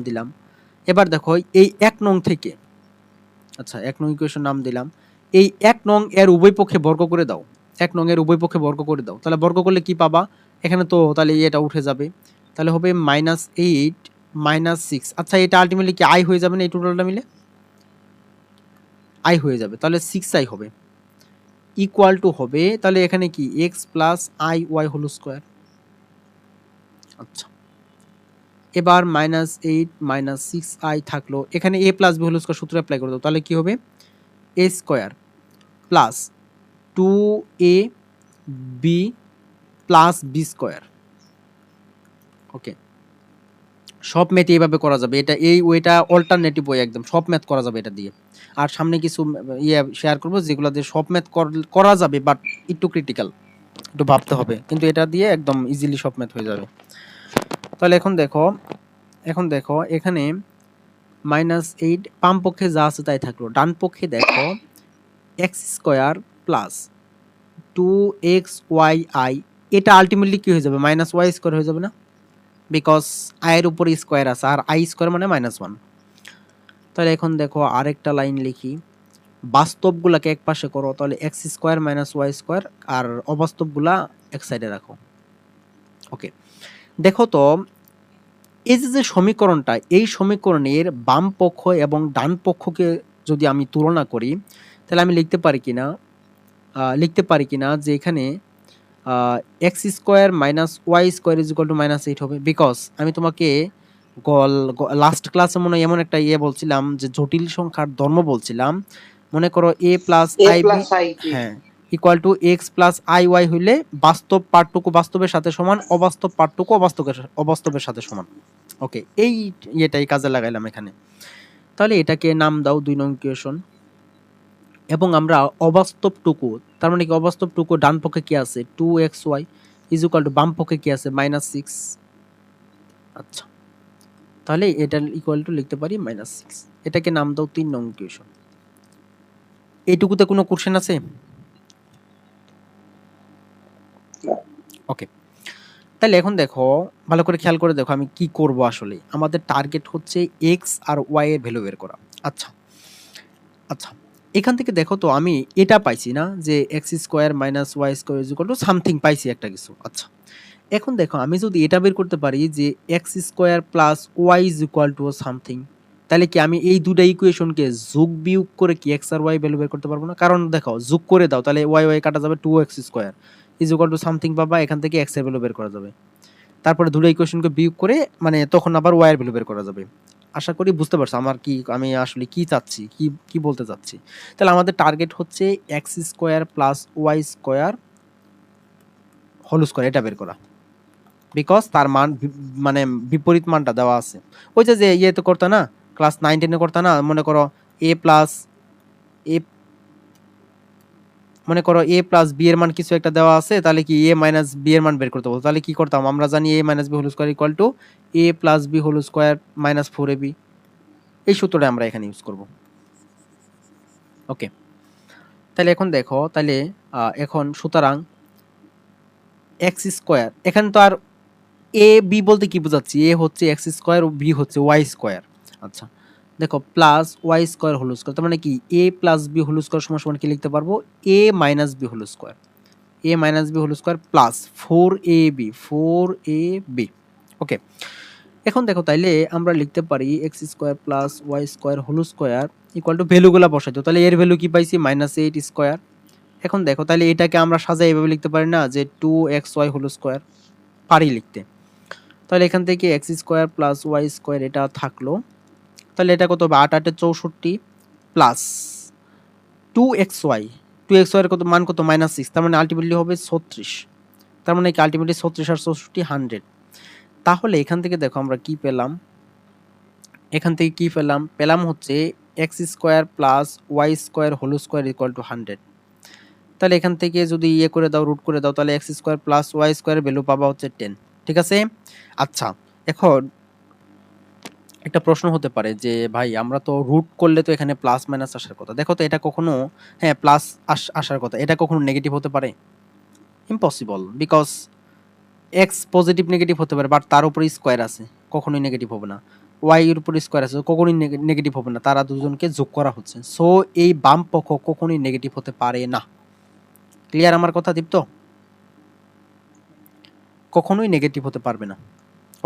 দিলাম। এবার দেখো এই 1 নং থেকে, আচ্ছা 1 নং ইকুয়েশন নাম দিলাম, এই 1 নং এর উভয় পক্ষে বর্গ করে দাও, 1 নং এর উভয় পক্ষে বর্গ করে দাও, তাহলে বর্গ করলে কি পাবা, এখানে তো তাহলে এটা উঠে যাবে, তাহলে হবে -8 -6। আচ্ছা, এটা আলটিমেটলি কি i হয়ে যাবে না, এই টোটালটা মিলে i হয়ে যাবে, তাহলে 6i হবে ইকুয়াল টু হবে, তাহলে এখানে কি x plus iy whole square. আচ্ছা, এবার -8 -6i থাকলো, এখানে a plus b whole square সূত্র অ্যাপ্লাই করে দাও, তাহলে কি হবে a square plus 2ab plus b square. Okay, সব ম্যাথ এইভাবে করা যাবে, এটা এই ওয়েটা অল্টারনেটিভ ওয়ে, একদম সব ম্যাথ করা যাবে এটা দিয়ে। আর সামনে কিছু ইয়ে শেয়ার করবো যেগুলো দিয়ে সব ম্যাথ করা যাবে, বাট একটু ক্রিটিক্যাল, একটু ভাবতে হবে, কিন্তু এটা দিয়ে একদম ইজিলি সব ম্যাথ হয়ে যাবে। তাহলে এখন দেখো এখানে -8 বাম পক্ষে যা আছে তাই থাকলো। ডান পক্ষে দেখো x² প্লাস 2xyi, এটা আল্টিমেটলি কি হয়ে যাবে? -y² হয়ে যাবে না? বিকজ i এর উপরে স্কয়ার আছে আর i² মানে -1। তাহলে এখন দেখো আরেকটা লাইন লিখি, বাস্তবগুলাকে এক পাশে করো, তাহলে x² y² আর অবাস্তবগুলা এক সাইডে রাখো। ওকে, দেখো তো এই যে সমীকরণটা, এই সমীকরণের বাম পক্ষ এবং ডান পক্ষকে যদি আমি তুলনা করি, তাহলে আমি লিখতে পারি কিনা যে এখানে x² y² -8 হবে। বিকজ আমি তোমাকে লাস্ট ক্লাসে মনে হয় এমন একটা বলছিলাম যে জটিল সংখ্যার ধর্ম বলছিলাম। মনে করো a plus a ib, plus ib. হ্যাঁ, equal to x plus i y হইলে বাস্তব পার্টটুকু বাস্তবের সাথে সমান, অবাস্তব পার্টটুকু অবাস্তবের সাথে সমান। ওকে, এই এটাই কাজে লাগাইলাম এখানে। তাহলে এটাকে নাম দাও 2 নং ইকুয়েশন। এবং আমরা অবাস্তবটুকু, তার মানে কি অবাস্তবটুকু ডান পক্ষে কি আছে 2xy ইজ ইকুয়াল টু বাম পক্ষে কি আছে -6। আচ্ছা, তাহলে এটা ইকুয়াল টু লিখতে পারি -6। এটাকে নাম দাও 3 নং ইকুয়েশন। এইটুকুতে কোনো কোশ্চেন আছে? ওকে, তাহলে এখন দেখো, ভালো করে খেয়াল করে দেখো আমি কি করব। আসলে আমাদের টার্গেট হচ্ছে এক্স আর ওয়াই এর ভ্যালু বের করা। আচ্ছা আচ্ছা, এখান থেকে দেখো তো আমি এটা পাইছি না যে x² y² সামথিং পাইছি একটা কিছু। আচ্ছা, এখন দেখো আমি যদি এটা বের করতে পারি যে x² y সামথিং, তাহলে কি আমি এই দুটো ইকুয়েশনকে যোগ বিয়োগ করে কি x আর y ভ্যালু বের করতে পারবো না? কারণ দেখো যোগ করে দাও, তাহলে y কাটা যাবে 2x² সামথিং পাবা, এখান থেকে x এর ভ্যালু বের করা যাবে। তারপরে দুটো ইকুয়েশনকে বিয়োগ করে মানে তখন আবার y এর ভ্যালু বের করা যাবে। আশা করি বুঝতে পারছো আমি আসলে কি চাচ্ছি, কি বলতে চাচ্ছি। তাহলে আমাদের টার্গেট হচ্ছে x² y² হোল স্কয়ার এটা বের করা। বিকজ তার মান মানে বিপরীত মানটা দেওয়া আছে। ওই যে ইয়েতে করতে না, ক্লাস 9 10 এ করতে না, মনে করো a প্লাস a, মনে করো a প্লাস b এর মান কিছু একটা দেওয়া আছে, তাহলে কি a মাইনাস b এর মান বের করতে বলতো, তাহলে কি করতাম? আমরা জানি a minus b whole square equal to a plus b whole square minus 4ab। এই সূত্রটা আমরা এখানে ইউজ করব। ওকে, তাহলে এখন দেখো, তাহলে এখন সুতরাং x², এখানে তো আর এ বি বলতে কি বোঝাচ্ছি, এ হচ্ছে x² ও বি হচ্ছে y²। আচ্ছা, দেখো প্লাস y² হোল স্কয়ার, তার মানে কি a plus b whole square সমান সমান কি লিখতে পারবো? a minus b whole square, a minus b whole square plus 4ab। Okay, এখন দেখো তাইলে আমরা লিখতে পারি x² plus y² whole square equal to ভ্যালুগুলা বসাই দাও, তাহলে এর ভ্যালু কি পাইছি -8²। এখন দেখো তাহলে এটাকে আমরা সাজাই এভাবে লিখতে পারি না যে 2xy হোল স্কয়ার, পারি লিখতে। তাহলে এখান থেকে x² প্লাস y² এটা থাকলো, তাহলে এটা কত হবে 8 8 64 প্লাস 2xy, 2xy এর কত মান কত -6, তার মানে আলটিমেটলি হবে 36। তার মানে কি আলটিমেটলি 36 আর 64 100। তাহলে এখান থেকে দেখো আমরা কি পেলাম, পেলাম হচ্ছে x² plus y² whole square equal to 100। তাহলে এখান থেকে যদি করে দাও, রুট করে দাও, তাহলে x² প্লাস y² ভ্যালু পাবা হচ্ছে 10। ঠিক আছে? আচ্ছা, এখন একটা প্রশ্ন হতে পারে যে ভাই আমরা তো রুট করলে তো এখানে প্লাস মাইনাস আসার কথা। দেখো তো এটা কখনো, হ্যাঁ প্লাস আসার কথা, এটা কখনো নেগেটিভ হতে পারে? Impossible, because x positive negative হতে পারে, বাট তার উপরে স্কোয়ার আছে, কখনোই নেগেটিভ হবে না। ওয়াই এর উপরে স্কোয়ার আছে, কখনোই নেগেটিভ হবে না, তারা দুজনকে যোগ করা হচ্ছে। সো এই বাম পক্ষ কখনোই নেগেটিভ হতে পারে না। ক্লিয়ার আমার কথা দীপ্ত? কখনোই নেগেটিভ হতে পারবে না।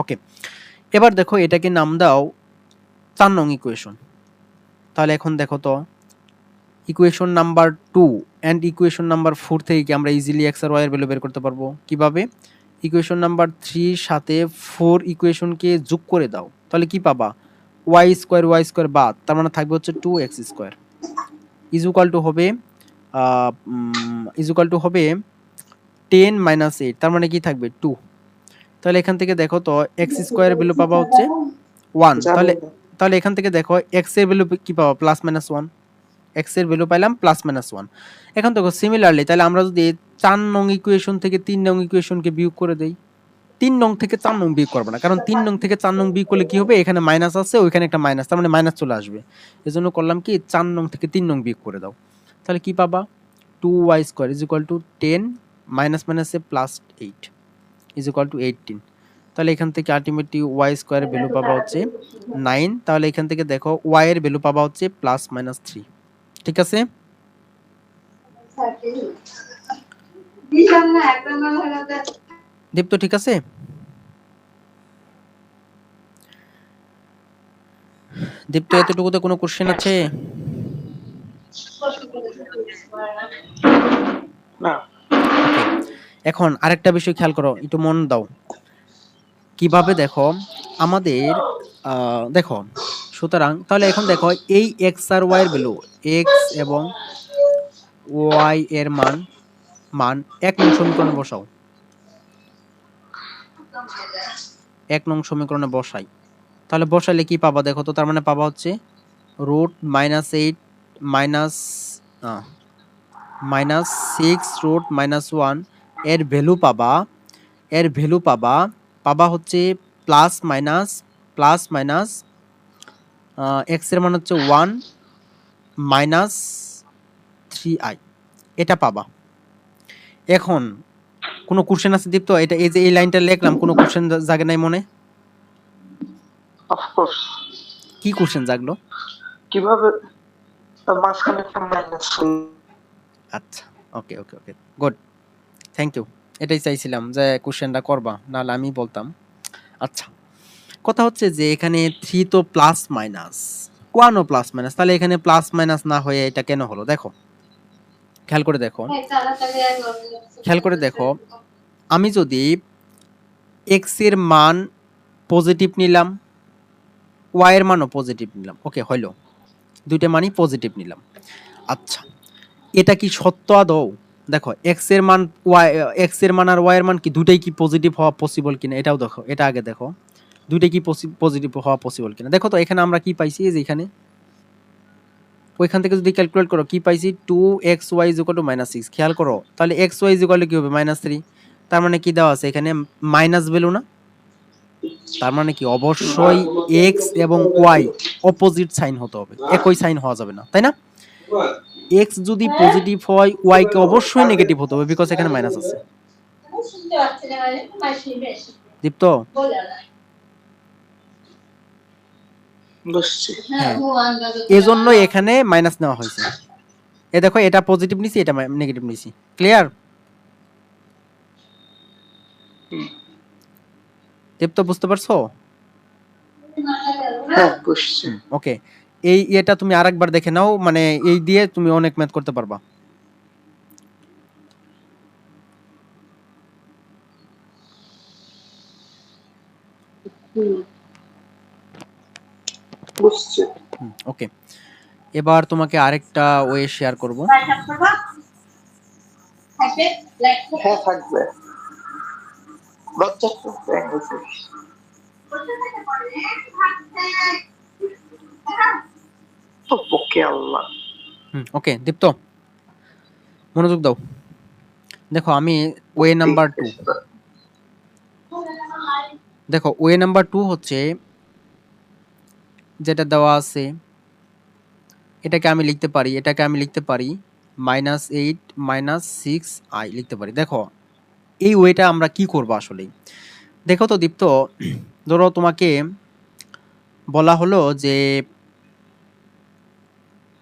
ওকে, এবার দেখো এটাকে নাম দাও 4 নং ইকুয়েশন। তাহলে এখন দেখো তো equation number 2 and equation number 4 থেকে কি আমরা ইজিলি x আর y এর ভ্যালু বের করতে পারবো? কিভাবে? ইকুয়েশন নাম্বার 3 এর সাথে 4 ইকুয়েশনকে যোগ করে দাও, তাহলে কি পাবা? y² বাদ, তার মানে থাকবে হচ্ছে 2x² ইজ ইকুয়াল টু হবে 10 - 8, তার মানে কি থাকবে 2। তাহলে এখান থেকে দেখো তো x² এর ভ্যালু পাবা হচ্ছে 1। তাহলে তাহলে এখান থেকে দেখো x এর ভ্যালু কি পাবা? +-1, x এর ভ্যালু পাইলাম +-1। এখন দেখো সিমিলারলি তাহলে আমরা যদি 4 নং ইকুয়েশন থেকে 3 নং ইকুয়েশনকে বিয়োগ করে দেই, 3 নং থেকে 4 নং বিয়োগ করবে না, কারণ 3 নং থেকে 4 নং বিয়োগ করলে কি হবে, এখানে মাইনাস আছে, ওইখানে একটা মাইনাস, তার মানে মাইনাস চলে আসবে। এজন্য করলাম কি 4 নং থেকে 3 নং বিয়োগ করে দাও। তাহলে কি পাবা, 2y square is equal two 10 minus মাইনাসে প্লাস 8 ইজ ইকুয়াল টু 18। তাহলে এখান থেকে আলটিমেটলি y স্কয়ারের ভ্যালু পাবা হচ্ছে 9। তাহলে এখান থেকে দেখো y এর ভ্যালু পাবা হচ্ছে প্লাস মাইনাস 3। ঠিক আছে? দীপ্ত ঠিক আছে? দীপ্ত এতটুকুতে কোনো কোশ্চেন আছে? না। ওকে, এখন আরেকটা বিষয় খেয়াল করো, একটু মন দাও। কিভাবে দেখো আমাদের দেখো, সুতরাং তাহলে এখন দেখো এই x আর y এর ভ্যালু, x এবং y এর মান মান 1 নং সমীকরণে বসাও। 1 নং সমীকরণে বসাই। তাহলে বসাইলে কি পাবা দেখো তো, তার মানে পাবা হচ্ছে root minus 8 minus minus 6 root minus 1 এর ভ্যালু পাবা, এর ভ্যালু পাবা পাবা হচ্ছে plus minus plus minus x এর মান হচ্ছে 1 মাইনাস 3i, এটা পাবা। এখন কোনো কোশ্চেন আছে দীপ্ত? এটা এই যে এই লাইনটা লিখলাম, কোনো কোশ্চেন জাগে নাই মনে? Of course. কি কোশ্চেন জাগলো? কিভাবে মাঝখানে একটা মাইনাস? আচ্ছা, ওকে ওকে ওকে, গুড, থ্যাংক ইউ। এটাই চাইছিলাম যে কোশ্চেনটা করবা, নাহলে আমি বলতাম। আচ্ছা, কথা হচ্ছে যে এখানে 3 তো প্লাস মাইনাস, 1 ও প্লাস মাইনাস, তাহলে এখানে প্লাস মাইনাস না হয়ে এটা কেন হলো? দেখো, খেয়াল করে দেখো, খেয়াল করে দেখো, আমি যদি এক্স এর মান পজিটিভ নিলাম, ওয়াই এর মানও পজিটিভ নিলাম, ওকে হইলো, দুইটা মানই পজিটিভ নিলাম। আচ্ছা, এটা কি সত্য আদৌ? দেখো এক্স এর মান ওয়াই, এক্স এর মান আর ওয়াই এর মান কি দুইটাই কি পজিটিভ হওয়া পসিবল কিনা, এটাও দেখো, এটা আগে দেখো দুইটাই কি পজিটিভ হওয়া পসিবল কিনা। দেখো তো এখানে আমরা কি পাইছি, এই যে এখানে ওইখান থেকে যদি ক্যালকুলেট করো কি পাইছি, 2xy -6। খেয়াল করো, তাহলে xy কি হবে, -3। তার মানে কি দেওয়া আছে এখানে, মাইনাস ভ্যালু না? তার মানে কি অবশ্যই x এবং y অপোজিট সাইন হতে হবে, একই সাইন হওয়া যাবে না, তাই না? x যদি পজিটিভ হয়, y কে অবশ্যই নেগেটিভ হতে হবে, বিকজ এখানে মাইনাস আছে। দীপ্ত, হ্যাঁ, এজন্য এখানে মাইনাস নেওয়া হয়েছে। এ দেখো, এটা পজিটিভ নিছি, এটা নেগেটিভ নিছি। ক্লিয়ার? দীপ্ত বুঝতে পারছো? হ্যাঁ, বুঝছি। ওকে, এই এটা তুমি আরেকবার দেখে নাও, মানে এই দিয়ে তুমি অনেক ম্যাথ করতে পারবা। বুঝছি। ওকে, এবার তোমাকে আরেকটা ওয়ে শেয়ার করব। হ্যাঁ, থাকবে। বাচ্চা ওকে আল্লাহ। ওকে দীপ্ত, মনোযোগ দাও। দেখো আমি ওয়ে নাম্বার 2, দেখো ওয়ে নাম্বার 2 হচ্ছে যেটা দেওয়া আছে, এটাকে আমি লিখতে পারি, এটাকে আমি লিখতে পারি -8 -6i লিখতে পারি। দেখো এই ওয়েটা আমরা কি করব আসলে, দেখো তো দীপ্ত, ধরো তোমাকে বলা হলো যে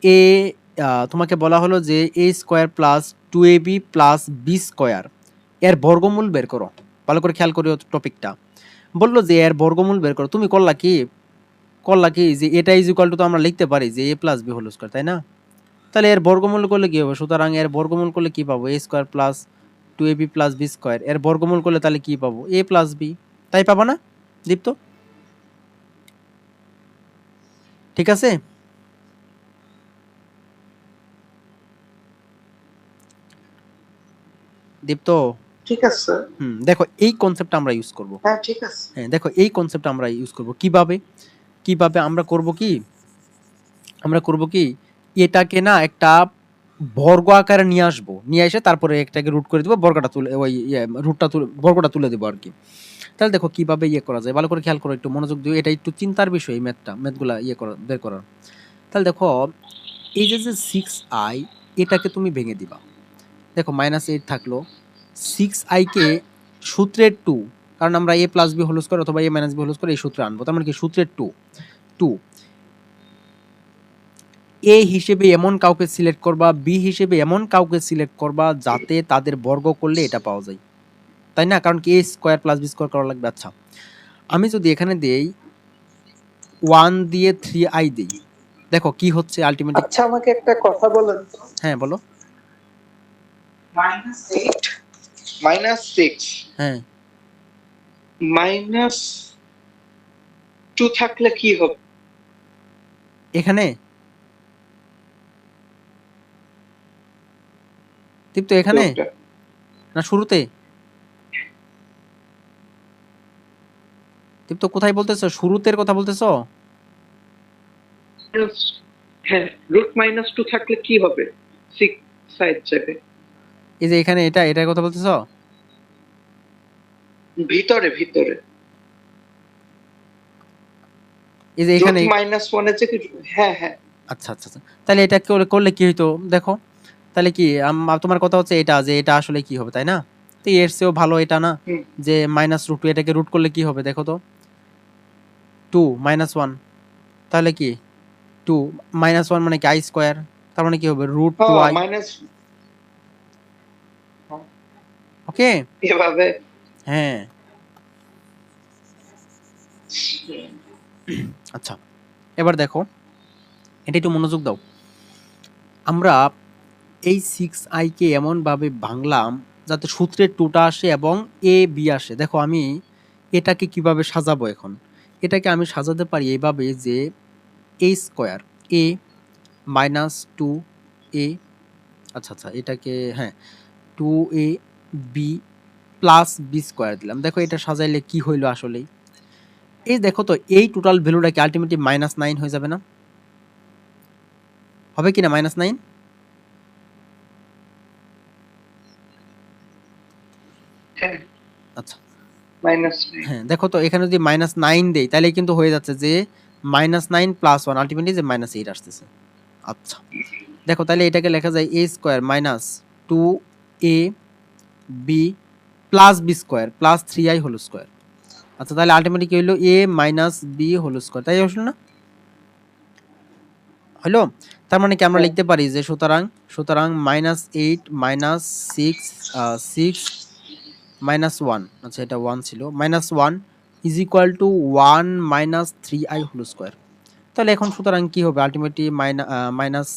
এ, তোমাকে বলা হলো যে a square plus 2ab plus b square এর বর্গমূল বের করো। ভালো করে খেয়াল করিও টপিকটা। বললো যে এর বর্গমূল বের করো, তুমি করলা কি যে এটা ইজ ইকুয়াল টু, তো আমরা লিখতে পারি যে a plus b whole square, তাই না? তাহলে এর বর্গমূল করলে কি হবে, সুতরাং এর বর্গমূল করলে কি পাবো, a square plus 2ab plus b square এর বর্গমূল করলে তাহলে কি পাবো, a প্লাস b, তাই পাবো না দীপ্ত? ঠিক আছে? দীপ্ত, ঠিক আছে। দেখো এই কনসেপ্টটা আমরা ইউজ করব। হ্যাঁ, ঠিক আছে। হ্যাঁ, দেখো এই কনসেপ্টটা আমরা ইউজ করব কিভাবে, কিভাবে আমরা করব কি, আমরা করব কি, এটাকে না একটা বর্গ আকারে নিয়ে আসবো, নিয়ে এসে তারপরে একটাকে রুট করে দেবো, বর্গটা তুলে ওই রুটটা তুলে বর্গটা তুলে দেবো আর কি। তাহলে দেখো কিভাবে ইয়ে করা যায়, ভালো করে খেয়াল করো, একটু মনোযোগ দিও, এটা একটু চিন্তার বিষয়, এই ম্যাথগুলা ইয়ে করা, বের করার। তাহলে দেখো এই যে 6i, এটাকে তুমি ভেঙে দিবা। দেখো -8 থাকলো, 6i কে সূত্রের 2, কারণ আমরা a plus b whole square অথবা a minus b whole square এই সূত্রে আনবো, তার মানে কি সূত্রের 2, 2 এ হিসেবে এমন কাউকে সিলেক্ট করবা, বি হিসেবে এমন কাউকে সিলেক্ট করবা যাতে তাদের বর্গ করলে এটা পাওয়া যায়, তাই না? কারণ কি a square plus b square করা লাগবে। আচ্ছা, আমি যদি এখানে দেই 1 দিয়ে 3i দেই, দেখো কি হচ্ছে আলটিমেটলি। আচ্ছা আমাকে একটা কথা বলেন তো, হ্যাঁ বলো। -8 -6 হ্যাঁ, -2 থাকলে কি হবে? এখানে দীপ্ত, এখানে ওটা না শুরুতে? দীপ্ত কোথায় বলতেছো, শুরুতের কথা বলতেছো? হ্যাঁ, √-2 থাকলে কি হবে 6 সাইড জায়গায়? এই যে এখানে এটার কথা বলতেছো? ভিতরে ভিতরে এই যে এখানে, √-1 এর যে, হ্যাঁ হ্যাঁ আচ্ছা আচ্ছা আচ্ছা, তাহলে এটা করলে কি হইতো দেখো, তাহলে কি তোমার কথা হচ্ছে এটা, যে এটা আসলে কি হবে, তাই না? তো এর চেয়েও ভালো এটা না, হুম, যে -√2, এটাকে রুট করলে কি হবে দেখো তো, 2 -1, তাহলে কি 2 -1 মানে কি i স্কয়ার, তার মানে কি হবে হ্যাঁ √2i। মাইনাস ওকে, এভাবে। হ্যাঁ। আচ্ছা, এবার দেখো, এটা একটু মনোযোগ দাও। আমরা এই 6i কে এমনভাবে ভাঙলাম যাতে সূত্রের 2টা আসে এবং a b আসে। দেখো আমি এটাকে কিভাবে সাজাবো এখন, এটাকে আমি সাজাতে পারি এইভাবে যে a স্কয়ার a -2 a, আচ্ছা আচ্ছা, এটাকে হ্যাঁ 2a b plus b square দিলাম। দেখো এটা সাজাইলে কি হইলো আসলেই, এই দেখো তো এই টোটাল ভ্যালুটা কি আলটিমেটলি -9 হয়ে যাবে না? হবে কি না -9? হ্যাঁ আচ্ছা, -9। হ্যাঁ দেখো তো এখানে যদি -9 দেই তাহলে কিন্তু হয়ে যাচ্ছে যে -9 প্লাস 1 আলটিমেটলি যে -8 আসতেছে। আচ্ছা, দেখো তাহলে এটাকে লেখা যায় a square minus 2a b plus b square plus 3i whole square. আচ্ছা, তাহলে আলটিমেটলি কি হলো, a minus b whole square, তাই আসলে না হলো? তার মানে কি আমরা হ্যাঁ লিখতে পারি যে সুতরাং -8 -6 -1, আচ্ছা এটা 1 ছিল, -1 is equal to 1 -3i whole square. তাহলে এখন সুতরাং কি হবে আলটিমেটলি মাইনাস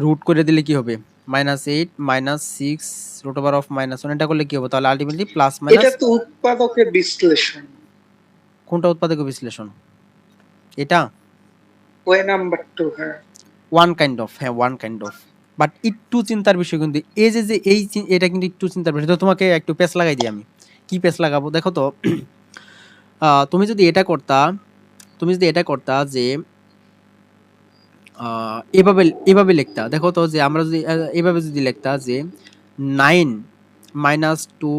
রুট করে দিলে কি হবে, -8 -6 রুট ওভার অফ -1, এটা করলে কি হবে তাহলে আলটিমেটলি প্লাস এটা মাইনাস। তো উৎপাদকের বিশ্লেষণ, কোনটা উৎপাদক বিশ্লেষণ? এটা ওয়ে নাম্বার 2। হ্যাঁ ওয়ান কাইন্ড অফ, হ্যাঁ ওয়ান কাইন্ড অফ, বাট একটু চিন্তার বিষয় কিন্তু এই যে এটা কিন্তু একটু চিন্তার বিষয়। তো তোমাকে একটু পেস লাগাই দিই আমি, কি পেস লাগাবো দেখো তো। তুমি যদি এটা করতা, যে এভাবে এভাবে লিখতা, দেখো তো যে আমরা যদি এভাবে যদি লিখতা যে 9 -2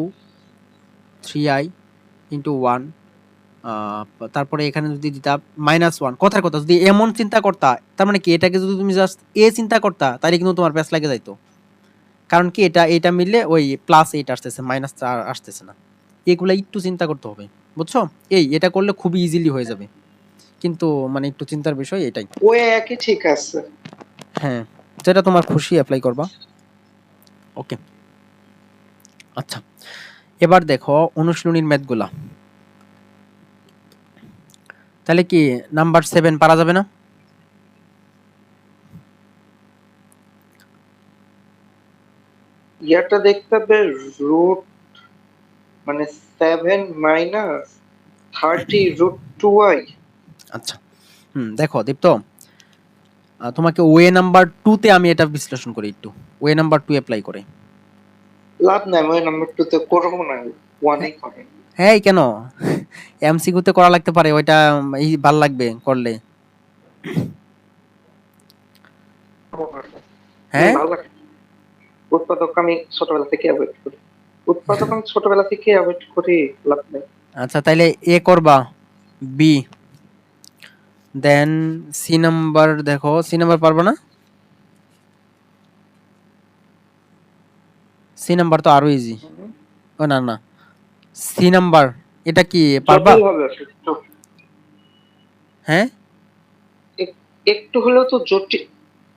3i ইন্টু 1, তারপরে এখানে যদি দিতা -1, কথার কথা যদি এমন চিন্তা করতা, তার মানে কি এটাকে যদি তুমি জাস্ট এ চিন্তা করতা তাহলে কিন্তু তোমার প্যাচ লাগে যাইতো। কারণ কি এটা মিললে ওই +8 আসতেছে, -4 আসতেছে না। এগুলা একটু চিন্তা করতে হবে, বুঝছো? এটা করলে খুবই ইজিলি হয়ে যাবে, কিন্তু মানে একটু চিন্তার বিষয় এটাই। ওয়ে একই ঠিক আছে। হ্যাঁ, যেটা তোমার খুশি অ্যাপ্লাই করবা। ওকে, আচ্ছা, এবার দেখো অনুশীলনীর ম্যাথগুলা। তাহলে কি নাম্বার 7 পারা যাবে না? ইয়াটা দেখতে হবে, রুট মানে 7 -30 √2i। আচ্ছা, দেখো দীপ্ত, তোমাকে ওয়ে নাম্বার 2 তে আমি এটা বিশ্লেষণ করি একটু, ওয়ে নাম্বার 2 অ্যাপ্লাই করে। লাভ নাই, ওয়ে নাম্বার 2 তে করবো না, 1 হ্যাঁ, এই করেন। হ্যাঁ কেন, এমসিকিউ তে করা লাগতে পারে, ওইটা এই ভাল লাগবে করলে। হ্যাঁ, ভালো লাগে, উৎপাদক আমি ছোটবেলা থেকে অ্যাভয়েড করি। উৎপাদক আমি ছোটবেলা থেকে অ্যাভয়েড করি, লাভ নেই। আচ্ছা তাইলে এ করবা, বি, দেন সি নাম্বার দেখো, সি নাম্বার পারবা না? সি নাম্বার তো আরো ইজি। ও না না, সি নাম্বার এটা কি পারবা? জটিল হবে একটু। হ্যাঁ একটু হলেও তো জটিল,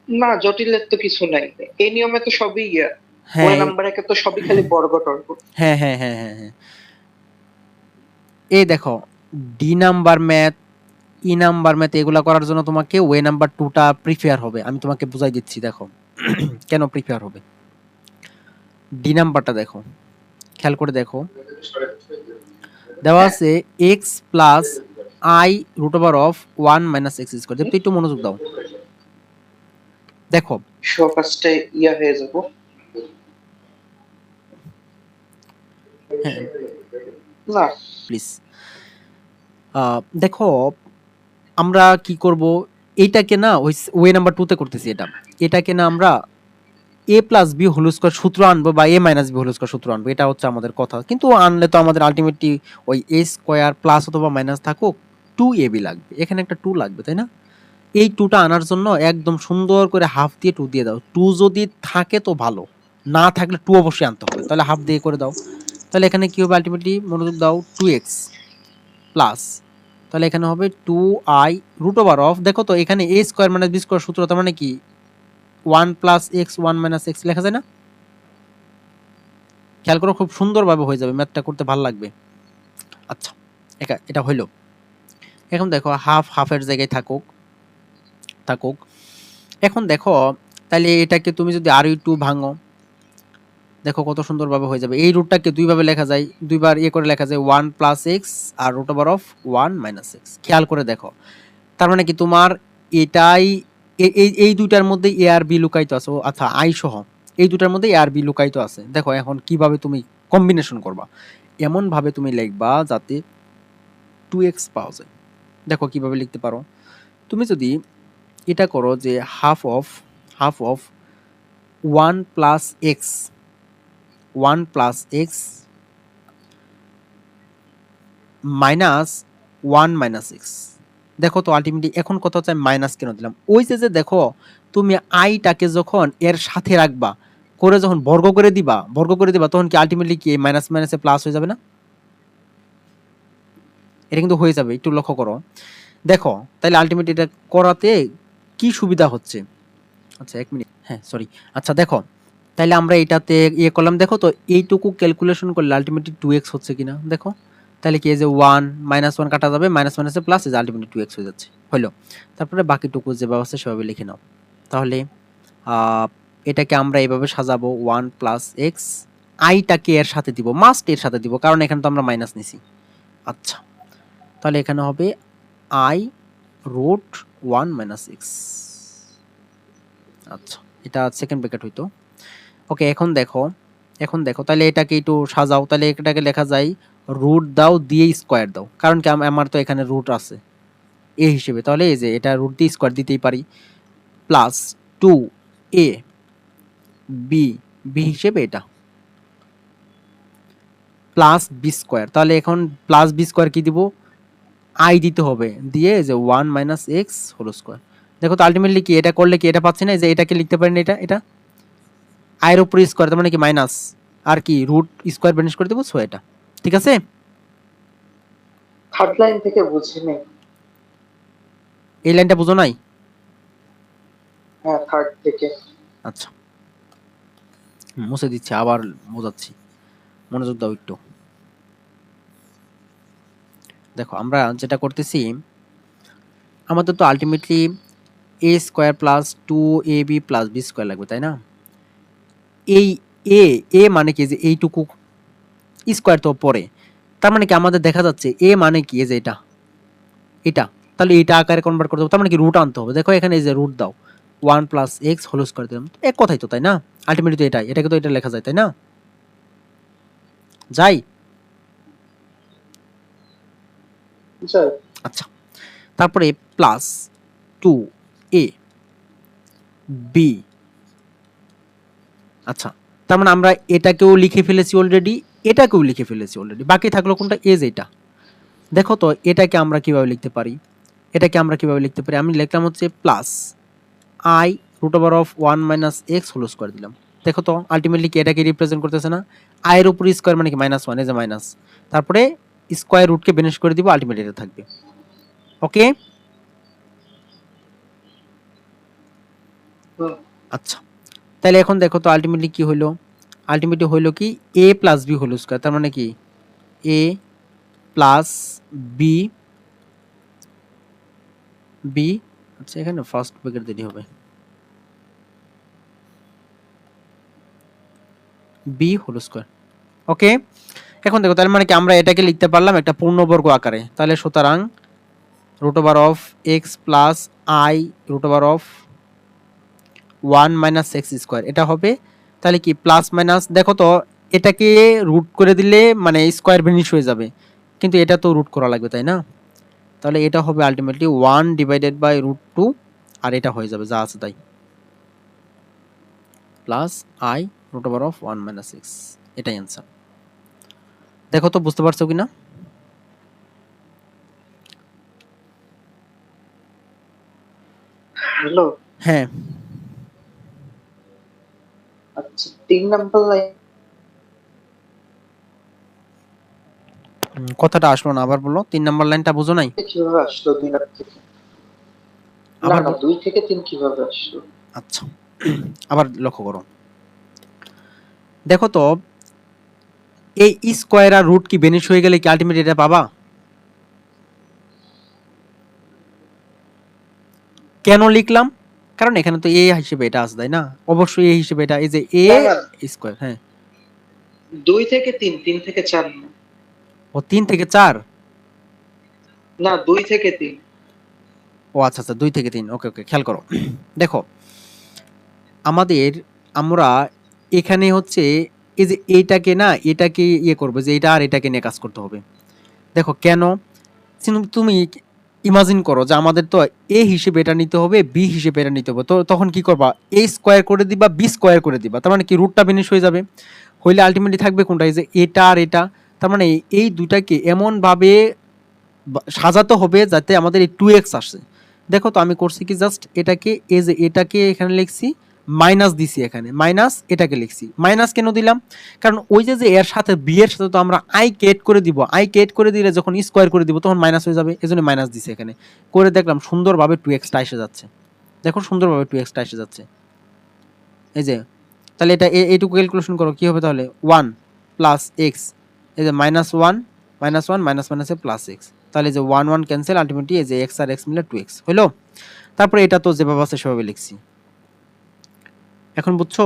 না জটিলের তো কিছু নাই। এই নিয়মে তো সবই ওই হ্যাঁ নাম্বার একে তো সবই খালি বর্গ টর্গ। হ্যাঁ হ্যাঁ হ্যাঁ হ্যাঁ হ্যাঁ, এই দেখো, D number math, E number math এগুলা করার জন্য তোমাকে ওয়ে নাম্বার টুটা প্রিফেয়ার হবে। আমি তোমাকে বুঝাই দিচ্ছি, দেখো কেন প্রিফেয়ার হবে। ডি নাম্বারটা দেখো, খেয়াল করে দেখো, দেওয়া হ্যাঁ, আছে x plus i root over of one minus x square. যেহেতু একটু মনোযোগ দাও, দেখো শো ফার্স্টে হয়ে যাব। হ্যাঁ না, প্লিজ, দেখো আমরা কি করব, এইটাকে না ওই ওয়ে নাম্বার টুতে করতেছি, এটাকে না আমরা এ প্লাস বি হোল স্কোয়ার সূত্র আনবো বা এ মাইনাস বি হোল স্কোয়ার সূত্র আনবো, এটা হচ্ছে আমাদের কথা। কিন্তু আনলে তো আমাদের আলটিমেটলি ওই এ স্কোয়ার প্লাস অথবা মাইনাস থাকুক, টু এ বি লাগবে, এখানে একটা টু লাগবে, তাই না? এই টুটা আনার জন্য একদম সুন্দর করে হাফ দিয়ে টু দিয়ে দাও। টু যদি থাকে তো ভালো, না থাকলে টু অবশ্যই আনতে হবে, তাহলে হাফ দিয়ে করে দাও। তাহলে এখানে কি হবে, আলটিমেটলি মনোযোগ দাও, টু এক্স প্লাস, তাহলে এখানে হবে two i root over of, দেখো তো এখানে a square minus b square সূত্র, তার মানে কি one plus x one minus x লেখা যায় না? খেয়াল করো, খুব সুন্দরভাবে হয়ে যাবে, ম্যাথটা করতে ভালো লাগবে। আচ্ছা এটা হইলো। এখন দেখো হাফ হাফের জায়গায় থাকুক থাকুক। এখন দেখো, তাহলে এটাকে তুমি যদি আর টু ভাঙো, দেখো কত সুন্দরভাবে হয়ে যাবে। এই রুটটাকে দুইভাবে লেখা যায়, দুইবার ইয়ে করে লেখা যায়, ওয়ান প্লাস এক্স আর root over of one minus x. খেয়াল করে দেখো, তার মানে কি তোমার এটাই, এই দুইটার মধ্যে এ আর বি লুকায়িত আছে। ও আচ্ছা, আই সহ এই দুটার মধ্যে এ আর বি লুকায়িত আছে। দেখো এখন কিভাবে তুমি কম্বিনেশন করবা, এমন ভাবে তুমি লিখবা যাতে টু এক্স পাওয়া যায়। দেখো কিভাবে লিখতে পারো, তুমি যদি এটা করো যে half of one plus x, one plus x minus one minus x. দেখো তো আলটিমেটলি এখন কত হচ্ছে, মাইনাস কেন দিলাম, ওই যে দেখো তুমি আইটাকে যখন এর সাথে রাখবা, করে যখন বর্গ করে দিবা তখন কি আলটিমেটলি কি মাইনাস মাইনাসে প্লাস হয়ে যাবে না? এটা কিন্তু হয়ে যাবে, একটু লক্ষ্য করো। দেখো তাহলে আলটিমেটলি এটা করাতে কি সুবিধা হচ্ছে। আচ্ছা এক মিনিট, হ্যাঁ সরি। আচ্ছা দেখো, তাহলে আমরা এটাতে ইয়ে করলাম, দেখো তো এইটুকু ক্যালকুলেশন করলে আলটিমেটলি টু এক্স হচ্ছে কিনা দেখো। তাহলে কি এই যে ওয়ান মাইনাস ওয়ান কাটা যাবে, মাইনাস মাইনাসে প্লাস, এই যে আলটিমেটলি টু এক্স হয়ে যাচ্ছে, হলো। তারপরে বাকিটুকু যে ব্যবস্থা সেভাবে লিখে নাও। তাহলে এটাকে আমরা এইভাবে সাজাবো, ওয়ান প্লাস এক্স, আইটাকে এর সাথে দিব, মাস্ট এর সাথে দিব, কারণ এখানে তো আমরা মাইনাস নিছি। আচ্ছা তাহলে এখানে হবে i root one minus x. আচ্ছা এটা সেকেন্ড ব্র্যাকেট হইতো। ওকে এখন দেখো তাহলে এটাকে একটু সাজাও, তাহলে এটাকে লেখা যায় রুট দাও দিয়ে স্কোয়ার দাও, কারণ কি আমার তো এখানে রুট আছে এ হিসেবে, তাহলে এই যে এটা রুট দিয়ে স্কোয়ার দিতেই পারি, plus two A B, B হিসেবে এটা প্লাস বি স্কোয়ার। তাহলে এখন প্লাস বি স্কোয়ার কি দিব, আই দিতে হবে, দিয়ে যে one minus x whole square. দেখো তো আলটিমেটলি কি এটা করলে কি এটা পাচ্ছি না, যে এটাকে লিখতে পারি না, এটা আয়ের উপরে স্কোয়ার, তার মানে কি মাইনাস, আর কি রুট স্কোয়ার ব্যানিশ করে দেবো, সো এটা ঠিক আছে। থার্ড লাইন থেকে বুঝিনি। এই লাইনটা বুঝো নাই? হ্যাঁ, থার্ড থেকে। আচ্ছা মুছে দিচ্ছি, আবার বোঝাচ্ছি, মনোযোগ দাও একটু। দেখো আমরা যেটা করতেছি, আমাদের তো আলটিমেটলি এ স্কোয়ার প্লাস টু এ বি প্লাস বি স্কোয়ার লাগবে, তাই না? এই এ এ মানে কি, যে এইটুকু স্কোয়ার তো পরে, তার মানে কি আমাদের দেখা যাচ্ছে এ মানে কি, এই যে এটা এটা, তাহলে এটা আকারে কনভার্ট করতে হবে, তার মানে কি রুট আনতে হবে। দেখো এখানে এই যে রুট দাও, one plus x whole square দিলাম, এক কথাই তো, তাই না? আলটিমেটলি তো এটাকে তো এটা লেখা যায়, তাই না? যাই। যাই। আচ্ছা তারপরে প্লাস টু এ বি, আচ্ছা তার মানে আমরা এটাকেও লিখে ফেলেছি অলরেডি, এটাকেও লিখে ফেলেছি অলরেডি, বাকি থাকলো কোনটা, এজ এটা। দেখো তো এটাকে আমরা কিভাবে লিখতে পারি, আমি লিখলাম হচ্ছে plus i root over of 1 - x whole square দিলাম। দেখো তো আলটিমেটলি কি এটাকে রিপ্রেজেন্ট করতেছে না, আয়ের উপর স্কোয়ার মানে কি -1, এজ এ মাইনাস, তারপরে স্কোয়ার রুটকে বেনিশ করে দিব, আলটিমেটলি এটা থাকবে। ওকে, আচ্ছা তাহলে এখন দেখো তো আলটিমেটলি কি হলো, কি a plus b whole square, তার মানে কি a প্লাস বি, আচ্ছা এখানে ফার্স্ট ব্র্যাকেট দিতে হবে, বি হোল স্কোয়ার। ওকে, এখন দেখো তার মানে কি আমরা এটাকে লিখতে পারলাম একটা পূর্ণবর্গ আকারে, তাহলে সুতরাং root over of x plus i root over of 1 - x² এটা হবে। তাহলে কি প্লাস মাইনাস, দেখো তো এটাকে রুট করে দিলে মানে স্কোয়ার ভেনিশ হয়ে যাবে, কিন্তু এটা তো রুট করা লাগবে তাই না, তাহলে এটা হবে আলটিমেটলি 1/√2, আর এটা হয়ে যাবে যা আছে তাই, plus i root over of 1 - x, এটাই অ্যান্সার। দেখো তো বুঝতে পারছো কিনা? হ্যালো, হ্যাঁ, আচ্ছা 3 নাম্বার লাইন কথাটা আসলো না, আবার বলো, 3 নম্বর লাইনটা বুঝো নাই, কিভাবে আসলো 2 নাম্বার থেকে? না আবার না 2 থেকে 3 কিভাবে আসলো? আচ্ছা আবার লক্ষ্য করো, দেখো তো এই স্কোয়ার আর রুট কি বেনিশ হয়ে গেলে কি আলটিমেট এটা পাবা? কেন লিখলাম, কারণ এখানে তো এ হিসেবে এটা আছে তাই না, অবশ্যই এ হিসেবে এটা, এই যে এ না না স্কোয়ার, হ্যাঁ 2 থেকে 3, 3 থেকে 4 না। ও 3 থেকে 4, না 2 থেকে 3। ও আচ্ছা আচ্ছা 2 থেকে 3, ওকে ওকে, খেয়াল করো দেখো আমাদের, আমরা এখানে হচ্ছে এই যে এইটাকে না এটাকে ইয়ে করবে যে এটা আর এটাকে নিয়ে কাজ করতে হবে। দেখো কেন, তুমি ইমাজিন করো যে আমাদের তো এ হিসেবে এটা নিতে হবে, বি হিসেবে এটা নিতে হবে, তো তখন কি করবা, এ স্কোয়ার করে দিবা, বি স্কোয়ার করে দিবা, তার মানে কি রুটটা বেনিশ হয়ে যাবে, হইলে আলটিমেটলি থাকবে কোনটা, এই যে এটা আর এটা, তার মানে এই দুটাকে এমন ভাবে সাজাতে হবে যাতে আমাদের এই 2x আসে। দেখো তো আমি করছি কি জাস্ট এটাকে, এই যে এটাকে এখানে লিখছি, মাইনাস দিছি, এখানে মাইনাস এটাকে লিখছি, মাইনাস কেন দিলাম, কারণ ওই যে যে এর সাথে বি এর সাথে তো আমরা আই কেট করে দিব, আই কেট করে দিলে যখন স্কোয়ার করে দিব তখন মাইনাস হয়ে যাবে, এজন্য মাইনাস দিছি এখানে, করে দেখলাম সুন্দরভাবে 2x এসে যাচ্ছে, দেখো সুন্দরভাবে 2x এসে যাচ্ছে, এই যে তাহলে এটা এইটুকু ক্যালকুলেশন করো কি হবে, তাহলে 1 প্লাস এক্স, এই যে -1 -1 মাইনাস মাইনাসে প্লাস এক্স, তাহলে যে 1 1 ক্যান্সেল, আলটিমেটলি এই যে এক্স আর এক্স মিলে 2x হলো। তারপরে এটা তো যেভাবে আছে সেভাবে লিখছি, এখন বুঝছো?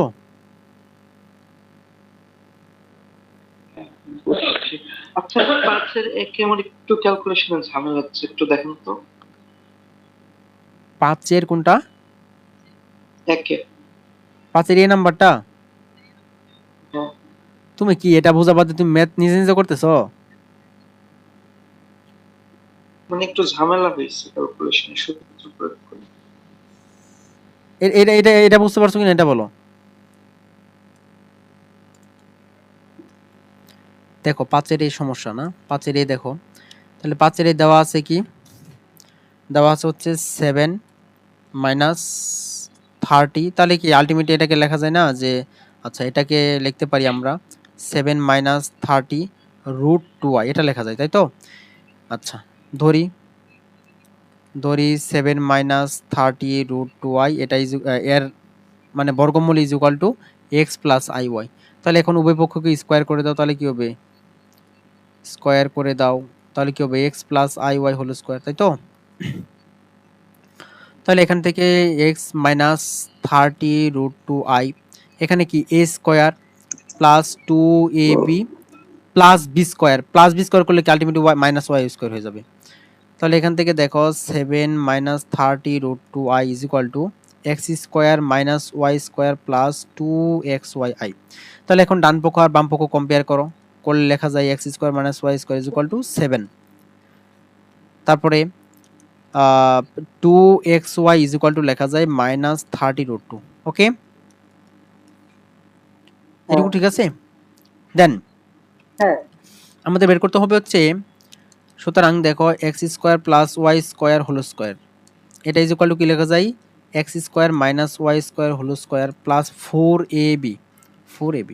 বুঝছি। আচ্ছা 5 এর একে আমার একটু ক্যালকুলেশনে ঝামেলা হচ্ছে, একটু দেখেন তো। 5 এর কোনটা, একে 5 এর এই নাম্বারটা, হ্যাঁ, তুমি কি এটা বোঝা বাদে তুমি ম্যাথ নিজে নিজে করতেছো? মানে একটু ঝামেলা হয়েছে ক্যালকুলেশনে সূত্র প্রয়োগ করে। এটা এটা এটা বুঝতে পারছো কিনা এটা বলো। দেখো 5 এর এই সমস্যা না, 5 এর এই দেখো, তাহলে 5 এর এই দেওয়া আছে কি, দেওয়া আছে হচ্ছে 7 - 30, তাহলে কি আলটিমেটলি এটাকে লেখা যায় না যে, আচ্ছা এটাকে লিখতে পারি আমরা 7 - 30 √2y, এটা লেখা যায় তাই তো। আচ্ছা ধরি 7 - 30 √2y, এটা এর মানে বর্গমূল is equal to x plus i y, তাহলে এখন উভয় পক্ষকে স্কোয়ার করে দাও, তাহলে কি হবে, স্কোয়ার করে দাও, তাহলে কি হবে x plus i y whole square, তাই তো। তাহলে এখান থেকে x - 30 √2i, এখানে কি a square plus 2ab plus b square, করলে কি আলটিমেটলি ওয়াই স্কোয়ার হয়ে যাবে, তাহলে এখান থেকে দেখো 7 - 30 √2i is equal to x square minus y square plus 2xyi, তাহলে এখন ডান পক্ষ আর বাম পক্ষ কম্পেয়ার করো, করলে লেখা যায় x square minus y square is equal to 7, তারপরে 2xy ইজ ইকুয়াল টু লেখা যায় -30 √2, ওকে। এটুকু ঠিক আছে? দেন হ্যাঁ আমাদের বের করতে হবে হচ্ছে, সুতরাং দেখো x square plus y square whole square, এটা ইজ ইকুয়াল টু কি লেখা যায়, x square minus y square whole square plus 4ab, 4ab।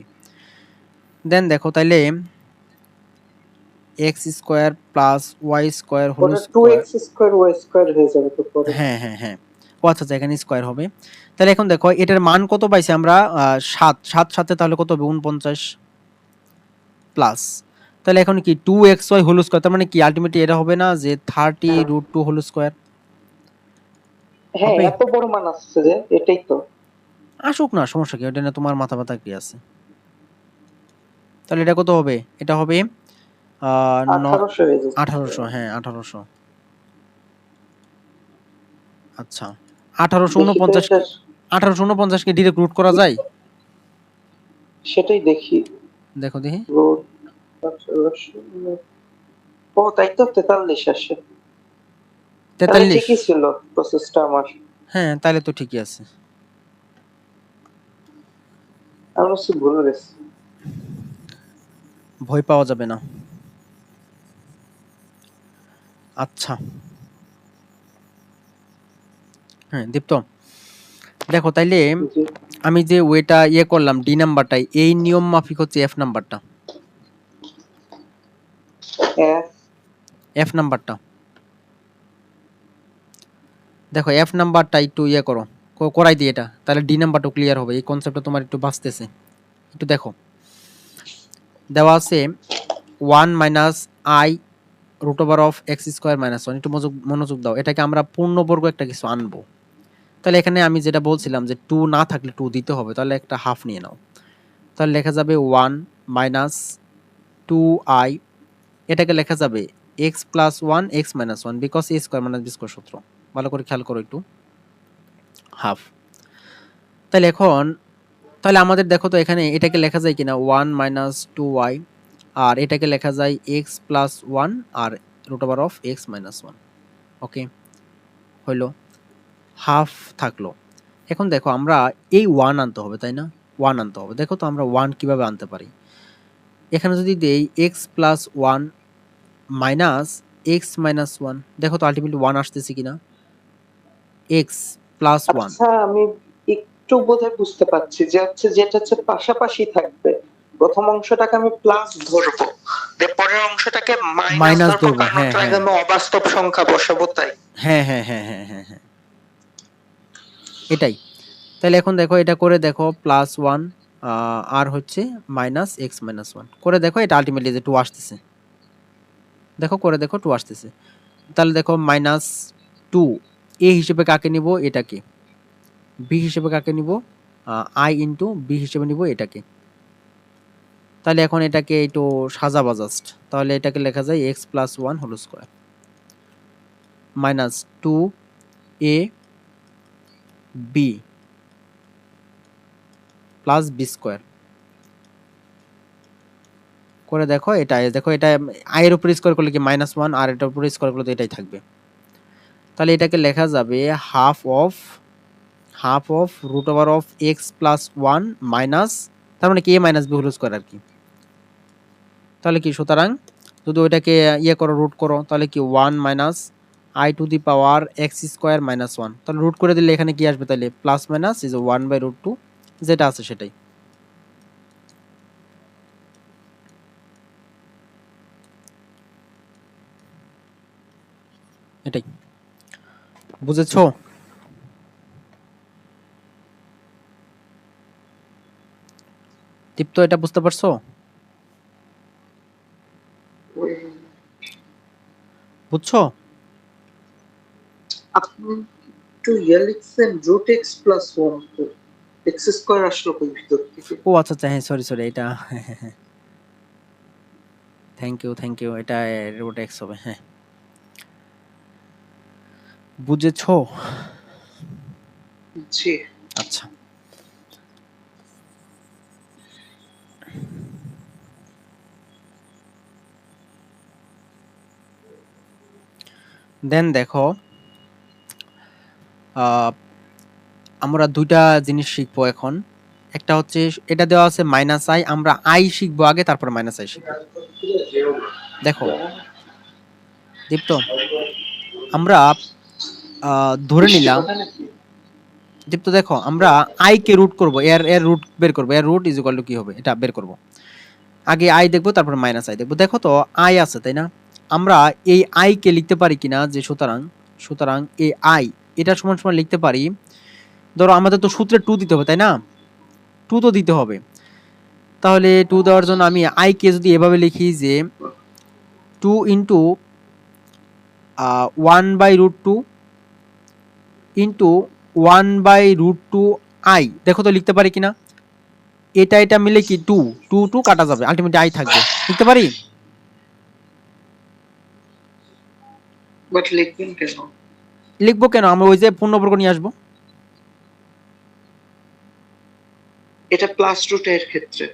Then দেখো তাইলে x square plus y square whole ওটা square, 2x square y square হয়ে যাবে তো পরে। হ্যাঁ হ্যাঁ হ্যাঁ, ও আচ্ছা আচ্ছা, এখানে স্কোয়ার হবে। তাহলে এখন দেখো এটার মান কত পাইছি আমরা, 7, 7 সাথে তাহলে কত হবে 49 প্লাস, তাহলে এখন কি 2xy হোল স্কোয়ার, তার মানে কি আলটিমেটলি এটা হবে না যে 30√2 হোল স্কোয়ার হ্যাঁ হবে? এত বড় মান আসছে যে, এটাই তো। আসুক না, সমস্যা কি, ওটা নিয়ে তোমার মাথা ব্যথা কি আছে? তাহলে এটা কত হবে, এটা হবে 1800 হয়ে যাচ্ছে। 1800, হ্যাঁ 1800। আচ্ছা, 1849 দেখি তো এটা, কি 1849 কি ডিরেক্ট রুট করা যায়? সেটাই দেখি। দেখো দেখি, রোড 1800, ও তাই তো 43 আসে। তাহলে 43, ঠিকই ছিল প্রসেসটা আমার। হ্যাঁ তাহলে তো ঠিকই আছে। আমার কাছে ভুল গেছে। ভয় পাওয়া যাবে না। আচ্ছা, হ্যাঁ দীপ্ত, দেখো তাইলে জি আমি যে ওয়েটা করলাম ডি নাম্বারটাই, এই নিয়ম মাফিক হচ্ছে এফ নাম্বারটা, F এফ নাম্বারটা দেখো, এফ নাম্বারটা একটু করো, করাই দিই এটা, তাহলে ডি নাম্বারটা ক্লিয়ার হবে, এই কনসেপ্টটা তোমার একটু বাঁচতেছে। একটু দেখো, দেওয়া আছে 1 minus i root over of x square minus 1, একটু মনোযোগ দাও, এটাকে আমরা পূর্ণবর্গ একটা কিছু আনবো। তাহলে এখানে আমি যেটা বলছিলাম যে 2 না থাকলে 2 দিতে হবে, তাহলে একটা হাফ নিয়ে নাও, তাহলে লেখা যাবে 1 মাইনাস 2i, এটাকে লেখা যাবে x plus 1 x minus 1, because a square minus b square সূত্র, ভালো করে খেয়াল করো একটু, হাফ। তাহলে এখন, তাহলে আমাদের দেখো তো এখানে এটাকে লেখা যায় কিনা 1 মাইনাস 2y, আর এটাকে লেখা যায় এক্স প্লাস 1 আর root over of x minus 1। Okay, হইলো, হাফ থাকলো। এখন দেখো আমরা এই 1 আনতে হবে, তাই না? 1 আনতে হবে, দেখো তো আমরা 1 কিভাবে আনতে পারি। এখানে যদি দেই x plus 1 minus x minus 1, দেখো তো আলটিমেটলি 1 আসতেছে কিনা, এক্স প্লাস 1, আচ্ছা, আমি একটু বোধহয় বুঝতে পারছি যে হচ্ছে, যেটা হচ্ছে পাশাপাশি থাকবে। প্রথম অংশটাকে আমি প্লাস ধরবো, পরের অংশটাকে মাইনাস মাইনাস ধরবো, ধরবো, কারণ হ্যাঁ হচ্ছে হ্যাঁ আমি অবাস্তব সংখ্যা বসাবো তাই। হ্যাঁ হ্যাঁ হ্যাঁ হ্যাঁ হ্যাঁ হ্যাঁ, এটাই। তাহলে এখন দেখো এটা করে দেখো, প্লাস 1 আর হচ্ছে মাইনাস এক্স মাইনাস 1 করে দেখো, এটা আলটিমেটলি যে 2 আসতেছে, দেখো করে দেখো 2 আসতেছে। তাহলে দেখো মাইনাস 2 এ হিসেবে কাকে নিব, এটাকে। বি হিসেবে কাকে নিব, আই ইন্টু বি হিসেবে নিব এটাকে। তাহলে এখন এটাকে একটু সাজাবা জাস্ট, তাহলে এটাকে লেখা যায় x plus 1 whole square minus 2 a b plus b square করে দেখো, এটা দেখো, এটা আই এর উপর স্কোয়ার করলে কি -1, আর এটার উপর স্কোয়ার করলে তো এটাই থাকবে। তাহলে এটাকে লেখা যাবে half of root over of x plus 1 minus, তার মানে কি a minus b whole square আর কি। তাহলে কি, সুতরাং যদি ওইটাকে করো, রুট করো, তাহলে কি 1 minus I two the power x square minus 1, তাহলে রুট করে দিলে এখানে কি আসবে, তাহলে প্লাস মাইনাস ইজ 1/√2, যেটা আছে সেটাই। এটাই, বুঝেছো? দীপ্ত, এটা বুঝতে পারছো? বুঝছো? আপনি একটু লিখছেন রুট এক্স প্লাস ওয়ান, তো এক্স স্কোয়ার আসলো কই ভিতর থেকে? ও আচ্ছা আচ্ছা, হ্যাঁ সরি সরি, এটা থ্যাংক ইউ, এটা রুট এক্স হবে, হ্যাঁ বুঝেছো? জি আচ্ছা, দেন দেখো, আহ, আমরা দুইটা জিনিস শিখবো এখন। একটা হচ্ছে এটা দেওয়া আছে মাইনাস আই, আমরা আই শিখবো আগে, তারপর মাইনাস আই শিখবো। দেখো দীপ্ত, আমরা ধরে নিলাম, দীপ্ত দেখো আমরা আই কে রুট করব, এর এর রুট বের করব, এর রুট ইজ ইকুয়াল টু কি হবে এটা বের করব। আগে আই দেখবো, তারপর মাইনাস আই দেখবো। দেখো তো আই আছে তাই না, আমরা এই আই কে লিখতে পারি কিনা, যে সুতরাং সুতরাং এই আই এটা সমান সমান লিখতে পারি, ধরো আমাদের তো সূত্রে 2 দিতে হবে তাই না, 2 তো দিতে হবে। তাহলে 2 দেওয়ার জন্য আমি আই কে যদি এভাবে লিখি যে 2 ইন্টু 1/√2 ইন্টু 1/√2 আই, দেখো তো লিখতে পারি কিনা। এটা এটা মিলে কি 2 2 2 কাটা যাবে, আলটিমেটলি আই থাকবে, লিখতে পারি। বাট লিখবেন কেন? লিখবো কেন, আমরা ওই যে পূর্ণবর্গ নিয়ে আসবো। এটা প্লাস রুট এর ক্ষেত্রে।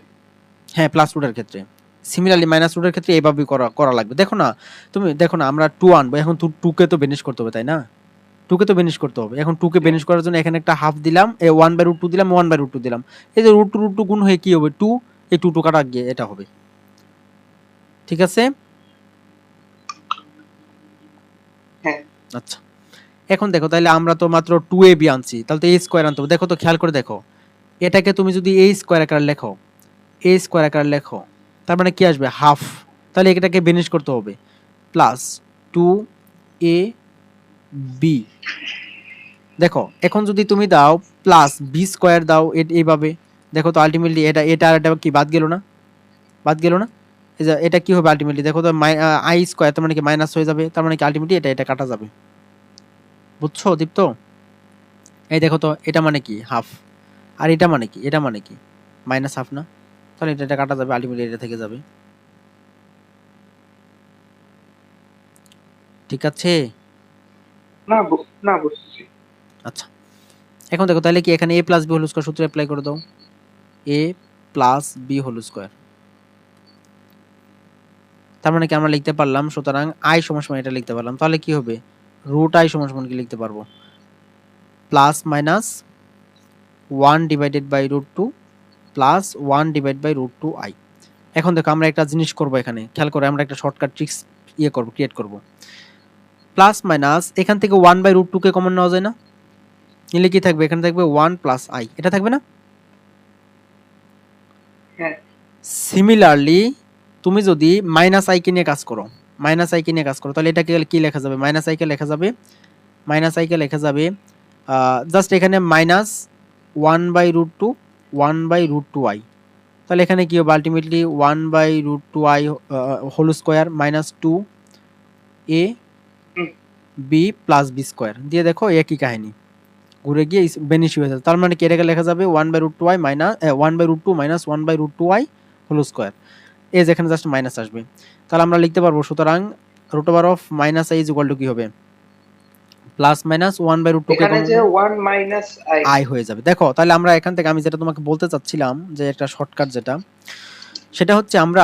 হ্যাঁ, প্লাস রুটের ক্ষেত্রে। সিমিলারলি মাইনাস রুটের ক্ষেত্রে এইভাবেই করা করা লাগবে। দেখো না, তুমি দেখো না, আমরা 2 আনবো, এখন 2 কে তো বেনিশ করতে হবে তাই না, 2 কে তো বেনিশ করতে হবে। এখন 2 কে বেনিশ করার জন্য এখানে একটা হাফ দিলাম, 1/√2 দিলাম, 1/√2 দিলাম। এই যে √2 গুণ হয়ে কি হবে 2, এই 2 কাটা গিয়ে এটা হবে। ঠিক আছে। হ্যাঁ, আচ্ছা, এখন দেখো তাহলে আমরা তো মাত্র 2ab আনছি, তাহলে তো a স্কয়ার আনতে হবে। দেখো তো খেয়াল করে দেখো, এটাকে তুমি যদি a স্কয়ার আকারে লেখো, a স্কয়ার আকারে লেখো, তার মানে কি আসবে হাফ, তাহলে এটাকে বেনিশ করতে হবে, প্লাস 2ab। দেখো এখন যদি তুমি দাও প্লাস b স্কয়ার দাও এইভাবে, দেখো তো আলটিমেটলি এটা এটা আর এটা কি বাদ গেল না, বাদ গেল না। এই যে এটা কি হবে আলটিমেটলি, দেখো তো আই স্কয়ার, তার মানে কি মাইনাস হয়ে যাবে, তার মানে কি আলটিমেটলি এটা এটা কাটা যাবে। বুঝছো দীপ্ত? এই দেখো তো এটা মানে কি হাফ, আর এটা মানে কি, এটা মানে কি মাইনাস হাফ না, তাহলে এটা এটা কাটা যাবে, আলটিমেটলি এটা থেকে যাবে। ঠিক আছে। না না বুঝছি। আচ্ছা, এখন দেখো তাহলে কি এখানে a plus b whole square সূত্র অ্যাপ্লাই করে দাও, a plus b whole square, তার মানে কি আমরা লিখতে পারলাম, সুতরাং i সমান সমান এটা লিখতে পারলাম। তাহলে কি হবে, রুট i সমান সমান কি লিখতে পারবো, plus minus 1 divided by √2 plus 1 divide by √2 i। এখন দেখো আমরা একটা জিনিস করব, এখানে খেয়াল করে আমরা একটা শর্টকাট ট্রিক্স করব, ক্রিয়েট করব। প্লাস মাইনাস এখান থেকে 1/√2 কে কমন নেওয়া যায় না, নিলে কি থাকবে, এখানে থাকবে 1 প্লাস i, এটা থাকবে না। হ্যাঁ, সিমিলারলি তুমি যদি মাইনাস i কে নিয়ে কাজ করো, মাইনাস i কে নিয়ে কাজ করো, তাহলে এটাকে কি লেখা যাবে, মাইনাস i কে লেখা যাবে, মাইনাস i কে লেখা যাবে জাস্ট এখানে মাইনাস 1/√2 1/√2i, তাহলে এখানে কি হবে ultimately 1/√2i whole square minus 2a b plus b square দিয়ে দেখো একই কাহিনী ঘুরে গিয়ে বেনিশ হয়ে যাবে। তার মানে কি এটাকে লেখা যাবে 1/√2i minus 1/√2 minus 1/√2i whole square, এই যেখানে জাস্ট মাইনাস আসবে। তাহলে আমরা লিখতে পারবো, সুতরাং root over of minus i is equal to কি হবে, প্লাস মাইনাস 1/√2 কে এখানে কমন যে 1 মাইনাস আই। i হয়ে যাবে। দেখো তাহলে আমরা এখান থেকে আমি যেটা তোমাকে বলতে চাচ্ছিলাম যে একটা শর্টকাট যেটা, সেটা হচ্ছে আমরা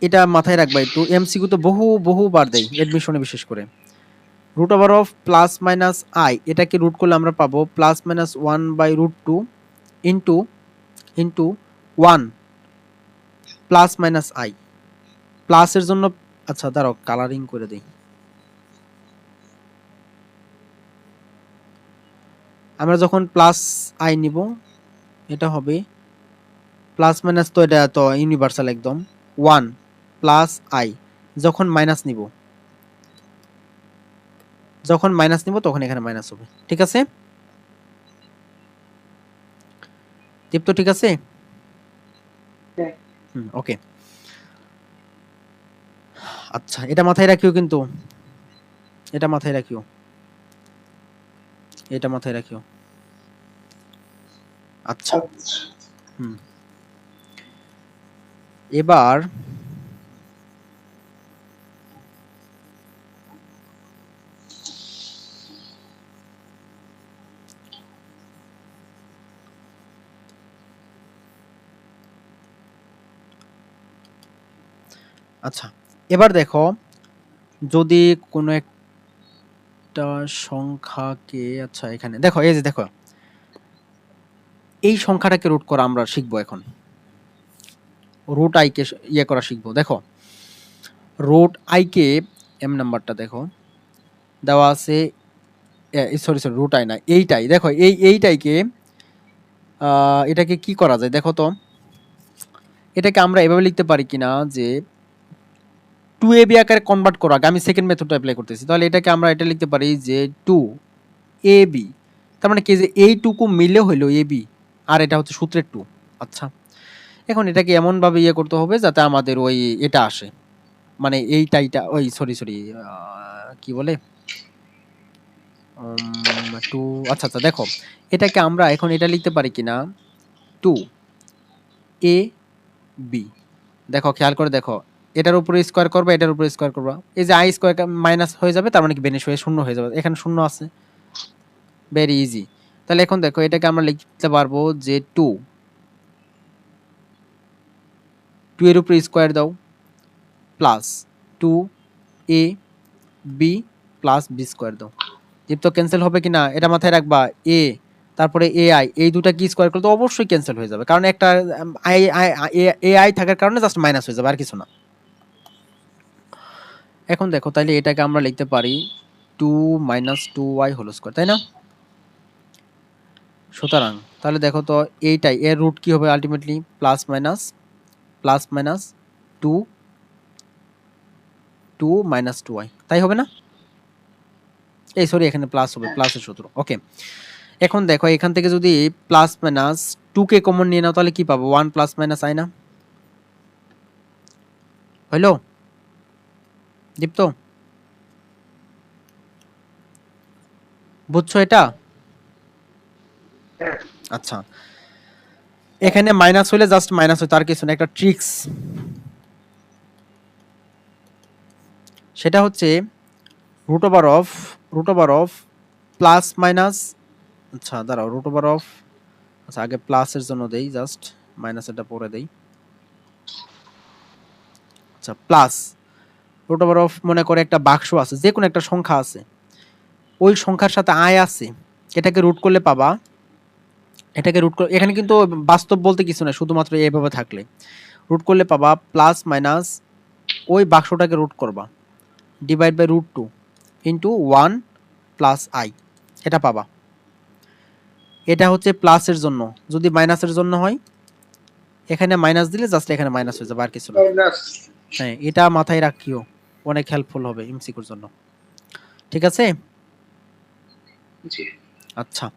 এটা মাথায় রাখবা একটু, এমসিকিউ তো বহুবার দেই এডমিশনে বিশেষ করে। Root over of plus minus i এটাকে রুট করলে আমরা পাবো plus minus 1/√2 into into 1 plus minus i, প্লাসের জন্য আচ্ছা দাঁড়াও কালারিং করে দেই, আমরা যখন প্লাস আই নিব এটা হবে প্লাস মাইনাস, তো এটা তো ইউনিভার্সাল একদম 1 প্লাস আই, যখন মাইনাস নিব, যখন মাইনাস নিব তখন এখানে মাইনাস হবে। ঠিক আছে দীপ্ত, ঠিক আছে। হ্যাঁ, ওকে, আচ্ছা এটা মাথায় রাখিও কিন্তু, এটা মাথায় রাখিও, এটা মাথায় রাখিও। আচ্ছা আচ্ছা। হুম, এবার আচ্ছা এবার দেখো, যদি কোনো একটা সংখ্যাকে, আচ্ছা এখানে দেখো, এই যে দেখো এই সংখ্যাটাকে রুট করা আমরা শিখবো এখন। রুট আই কে ইয়ে করা শিখবো। দেখো রুট আই কে এম নাম্বারটা দেখো দেওয়া আছে, সরি সরি রুট আই না, এইটাই দেখো, এইটাইকে এটাকে কি করা যায় দেখো তো, এটাকে আমরা এভাবে লিখতে পারি কিনা যে 2ab আকারে কনভার্ট করা আগে আমি সেকেন্ড মেথডটা অ্যাপ্লাই করতেছি, তাহলে এটাকে আমরা এটা লিখতে পারি যে 2ab, তার মানে কি যে এইটুকু মিলে হইলো ab, আর এটা হচ্ছে সূত্রের 2। আচ্ছা, এখন এটাকে এমন ভাবে ইয়ে করতে হবে যাতে আমাদের ওই এটা আসে, মানে এইটাইটা ওই সরি সরি কি বলে 2, আচ্ছা আচ্ছা দেখো এটাকে আমরা এখন এটা লিখতে পারি কিনা 2ab, দেখো খেয়াল করে দেখো, এটার উপরে স্কোয়ার করবা, এটার উপরে স্কোয়ার করবা, এই যে আই স্কোয়ার মাইনাস হয়ে যাবে, তার মানে কি বেনিশ হয়ে শূন্য হয়ে যাবে, এখানে শূন্য আছে, ভেরি ইজি। তাহলে এখন দেখো এটাকে আমরা লিখতে পারবো যে 2 এর উপরে স্কোয়ার দাও plus 2ab plus b square দাও, দীপ্ত ক্যান্সেল হবে কিনা এটা মাথায় রাখবা, এ তারপরে এআই এই দুটা কি স্কোয়ার করলে তো অবশ্যই ক্যান্সেল হয়ে যাবে, কারণ একটা আই এআই থাকার কারণে জাস্ট মাইনাস হয়ে যাবে আর কিছু না। এখন দেখো তাইলে এটাকে আমরা লিখতে পারি 2 মাইনাস 2y হোল স্কোয়ার, তাই না? সুতরাং তাহলে দেখো তো এইটাই এর রুট কি হবে ultimately plus minus 2 minus 2y, তাই হবে না? এই সরি এখানে প্লাস হবে, প্লাসের সূত্র, ওকে। এখন দেখো এখান থেকে যদি প্লাস মাইনাস 2 কে কমন নিয়ে নাও তাহলে কি পাবো 1 প্লাস মাইনাস আই না, হইলো দীপ্ত? বুঝছো এটা? হ্যাঁ। আচ্ছা, এখানে মাইনাস হইলে জাস্ট মাইনাস হয়, তার কিছু না, একটা ট্রিক্স, সেটা হচ্ছে root over of plus minus, আচ্ছা দাঁড়াও রুট ওভার অফ, আচ্ছা আগে প্লাসের জন্য দেই, জাস্ট মাইনাসেরটা পরে দেই। আচ্ছা প্লাস রুট ওভার অফ, মনে করে একটা বাক্স আছে, যে কোনো একটা সংখ্যা আছে, ওই সংখ্যার সাথে আয় আছে, এটাকে রুট করলে পাবা, এটাকে রুট করে, এখানে কিন্তু বাস্তব বলতে কিছু না, শুধুমাত্র এইভাবে থাকলে রুট করলে পাবা প্লাস মাইনাস, ওই বাক্সটাকে রুট করবা, divide by root 2 into 1 plus i, এটা পাবা। এটা হচ্ছে প্লাসের জন্য, যদি মাইনাসের জন্য হয় এখানে মাইনাস দিলে জাস্ট এখানে মাইনাস হয়ে যাবে আর কিছু না। হ্যাঁ এটা মাথায় রাখিও, অনেক হেল্পফুল হবে এমসিকিউর জন্য, ঠিক আছে? জি। আচ্ছা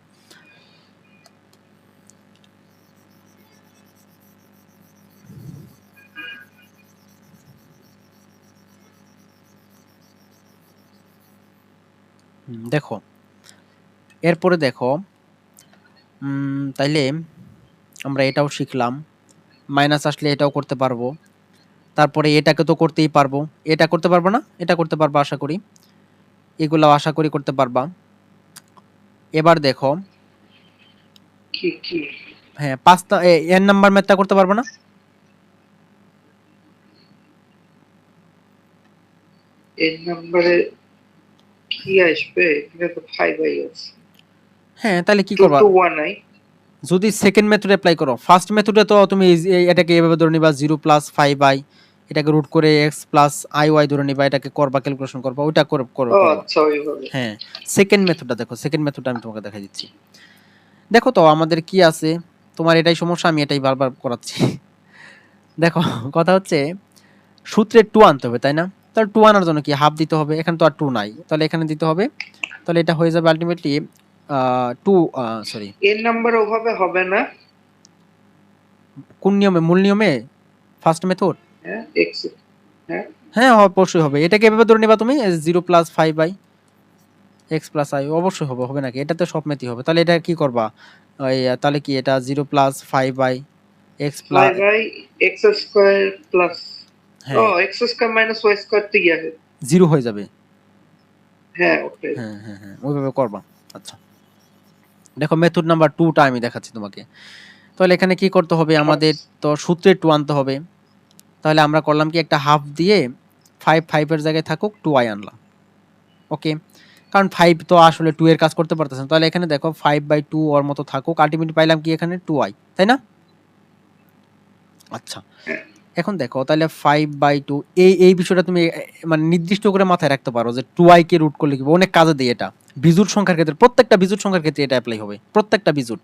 দেখো এরপরে দেখো তাইলে আমরা এটাও শিখলাম, মাইনাস আসলে এটাও করতে পারবো, তারপরে এটাকে তো করতেই পারবো, এটা করতে পারবো না, এটা করতে পারবো আশা করি, এগুলো আশা করি করতে পারবা। এবার দেখো কি কি হ্যাঁ পাঁচটা এন নাম্বার ম্যাথটা করতে পারবো না, এর নাম্বারে কি আসবে? এখানে তো 5i আছে। হ্যাঁ তাহলে কি 2 করবা, to 1i। যদি সেকেন্ড মেথড অ্যাপ্লাই করো, ফার্স্ট মেথডে তো তুমি এটাকে এভাবে ধরে নিবা 0 প্লাস 5i, এটাকে রুট করে x প্লাস আই ওয়াই ধরে নিবা, এটাকে করবা ক্যালকুলেশন করবা, ওইটা করে ও করবা। আচ্ছা, ওইভাবে। হ্যাঁ সেকেন্ড মেথডটা দেখো, সেকেন্ড মেথডটা আমি তোমাকে দেখাই দিচ্ছি। দেখো তো আমাদের কি আছে, তোমার এটাই সমস্যা, আমি এটাই বারবার করাচ্ছি। দেখো কথা হচ্ছে সূত্রে 2 আনতে হবে তাই না, তাহলে 2 আনার জন্য কি হাফ দিতে হবে, এখানে তো আর 2 নাই, তাহলে এখানে দিতে হবে, তাহলে এটা হয়ে যাবে আলটিমেটলি 2, সরি এর নাম্বার ওভাবে হবে না। কোন নিয়মে, মূল নিয়মে ফার্স্ট মেথড, হ্যাঁ, x। হ্যাঁ। হ্যাঁ অবশ্যই হবে, এটাকে এভাবে ধরে নিবা তুমি 0 plus 5i x plus I, অবশ্যই হবে, হবে নাকি, এটাতে সব মেথই হবে, তাহলে এটা কি করবা ওই তাহলে কি এটা 0 plus 5i x plus, 5i x square plus, ও হ্যাঁ x square minus y square তো গিয়ে 0 হয়ে যাবে, হ্যাঁ ওকে। হ্যাঁ হ্যাঁ হ্যাঁ ওইভাবে করবা। আচ্ছা দেখো মেথড নাম্বার 2টা আমি দেখাচ্ছি তোমাকে, তাহলে এখানে কি করতে হবে আমাদের, তো সূত্রে 2 আনতে হবে, তাহলে আমরা করলাম কি একটা হাফ দিয়ে 5 এর জায়গায় থাকুক 2i আনলাম, ওকে। কারণ 5 তো আসলে 2 এর কাজ করতে পারতেছে না। তাহলে এখানে দেখো 5/2 ওর মতো থাকুক। আল্টিমেটলি পাইলাম কি এখানে 2i, তাই না? আচ্ছা। এখন দেখো তাহলে 5/2 এই বিষয়টা তুমি মানে নির্দিষ্ট করে মাথায় রাখতে পারো যে 2i কে রুট করলে কি হবে? অনেক কাজে দেয় এটা। বিজোড় সংখ্যার ক্ষেত্রে প্রত্যেকটা বিজোড় সংখ্যার ক্ষেত্রে এটা এপ্লাই হবে। প্রত্যেকটা বিজোড়।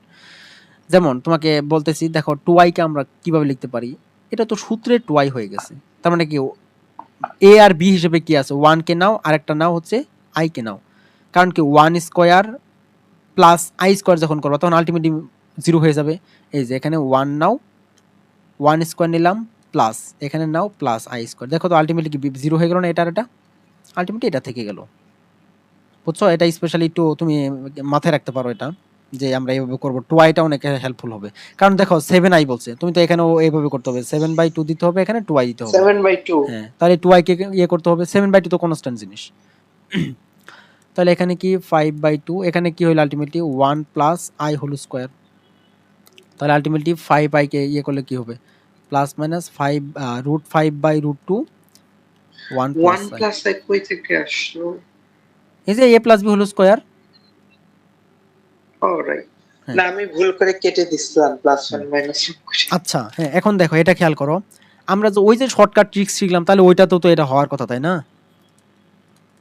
যেমন তোমাকে বলতেছি দেখো 2i কে আমরা কিভাবে লিখতে পারি? এটা তো সূত্রে 2i হয়ে গেছে। তার মানে কি a আর b হিসেবে কি আছে? 1 কে নাও, আরেকটা নাও হচ্ছে i কে নাও। কারণ কি 1 স্কয়ার প্লাস i স্কয়ার যখন করবা তখন আলটিমেটলি 0 হয়ে যাবে। এই যে এখানে 1 নাও, 1 স্কয়ার নিলাম প্লাস এখানে নাও প্লাস i স্কয়ার। দেখো তো আলটিমেটলি কি 0 হয়ে গেল না এটা আর এটা? আলটিমেটলি এটা থেকে গেল। বুঝছো? এটা স্পেশালি একটু তুমি মাথায় রাখতে পারো এটা যে আমরা এইভাবে করব। 2i টা অনেক হেল্পফুল হবে। কারণ দেখো 7i বলছে। তুমি তো এখানেও এইভাবে করতে হবে। 7/2 দিতে হবে, এখানে 2i দিতে হবে। 7/2। হ্যাঁ, তাহলে 2i কে ইয়ে করতে হবে। 7/2 তো কনস্ট্যান্ট জিনিস। তাহলে এখানে কি 5/2, এখানে কি হইল ultimately 1 plus i whole square. তাহলে আলটিমেটলি 5i কে ইয়ে করলে কি হবে? Plus minus 5 √5/√2 1 plus 1 i। Plus i কই থেকে আসলো? এই যে a plus b whole square. Alright. হ্যাঁ। না, আমি ভুল করে কেটে দিছিলাম প্লাস হুম। 1 মাইনাস 1 করে। আচ্ছা, হ্যাঁ, এখন দেখো এটা খেয়াল করো। আমরা যে ওই যে শর্টকাট ট্রিক্স শিখলাম তাহলে ওইটাতেও তো এটা হওয়ার কথা, তাই না?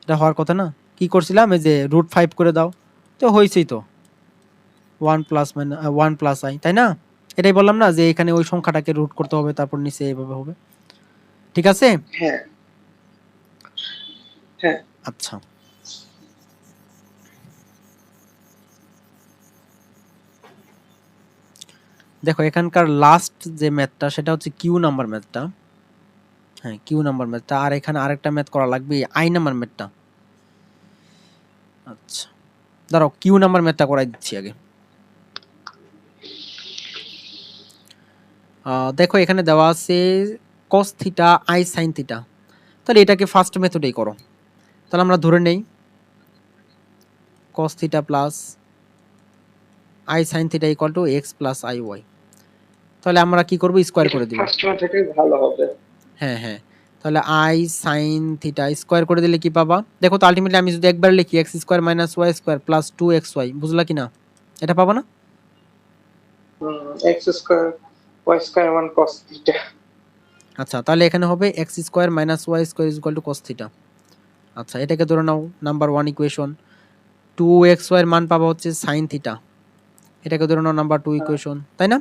এটা হওয়ার কথা না? কি করছিলাম? এই যে √5 করে দাও। তো হইছেই তো। 1 প্লাস 1 প্লাস i, তাই না? এটাই বললাম না যে এখানে ওই সংখ্যাটাকে রুট করতে হবে তারপর নিচে এভাবে হবে। ঠিক আছে? হ্যাঁ, হ্যাঁ। আচ্ছা। দেখো এখানকার লাস্ট যে ম্যাথটা সেটা হচ্ছে কিউ নাম্বার ম্যাথটা। হ্যাঁ, কিউ নাম্বার ম্যাথটা। আর এখানে আরেকটা ম্যাথ করা লাগবে আই নাম্বার ম্যাথটা। আচ্ছা, দাঁড়াও কিউ নাম্বার ম্যাথটা করাই দিচ্ছি আগে। দেখো এখানে দেওয়া আছে cos theta i sin theta. তাহলে এটাকে ফার্স্ট মেথডেই করো। তাহলে আমরা ধরে নেই cos theta plus i sin theta equal two x plus iy। তাহলে আমরা কি করব? স্কয়ার এটা করে দিব। ফার্স্ট মেথডই ভালো হবে। হ্যাঁ, হ্যাঁ। তাহলে i sin থিটা স্কয়ার করে দিলে কি পাবা? দেখো তো আলটিমেটলি আমি যদি একবার লিখি x square minus y square plus 2xy, বুঝলা কিনা? এটা পাবা না? x square y square 1 cos theta. আচ্ছা, তাহলে এখানে হবে x square minus y square is equal two cos theta. আচ্ছা, এটাকে ধরে নাও নাম্বার 1 ইকুয়েশন। 2xy এর মান পাবা হচ্ছে sin থিটা। এটাকে ধরে নাও নাম্বার 2 ইকুয়েশন, তাই না?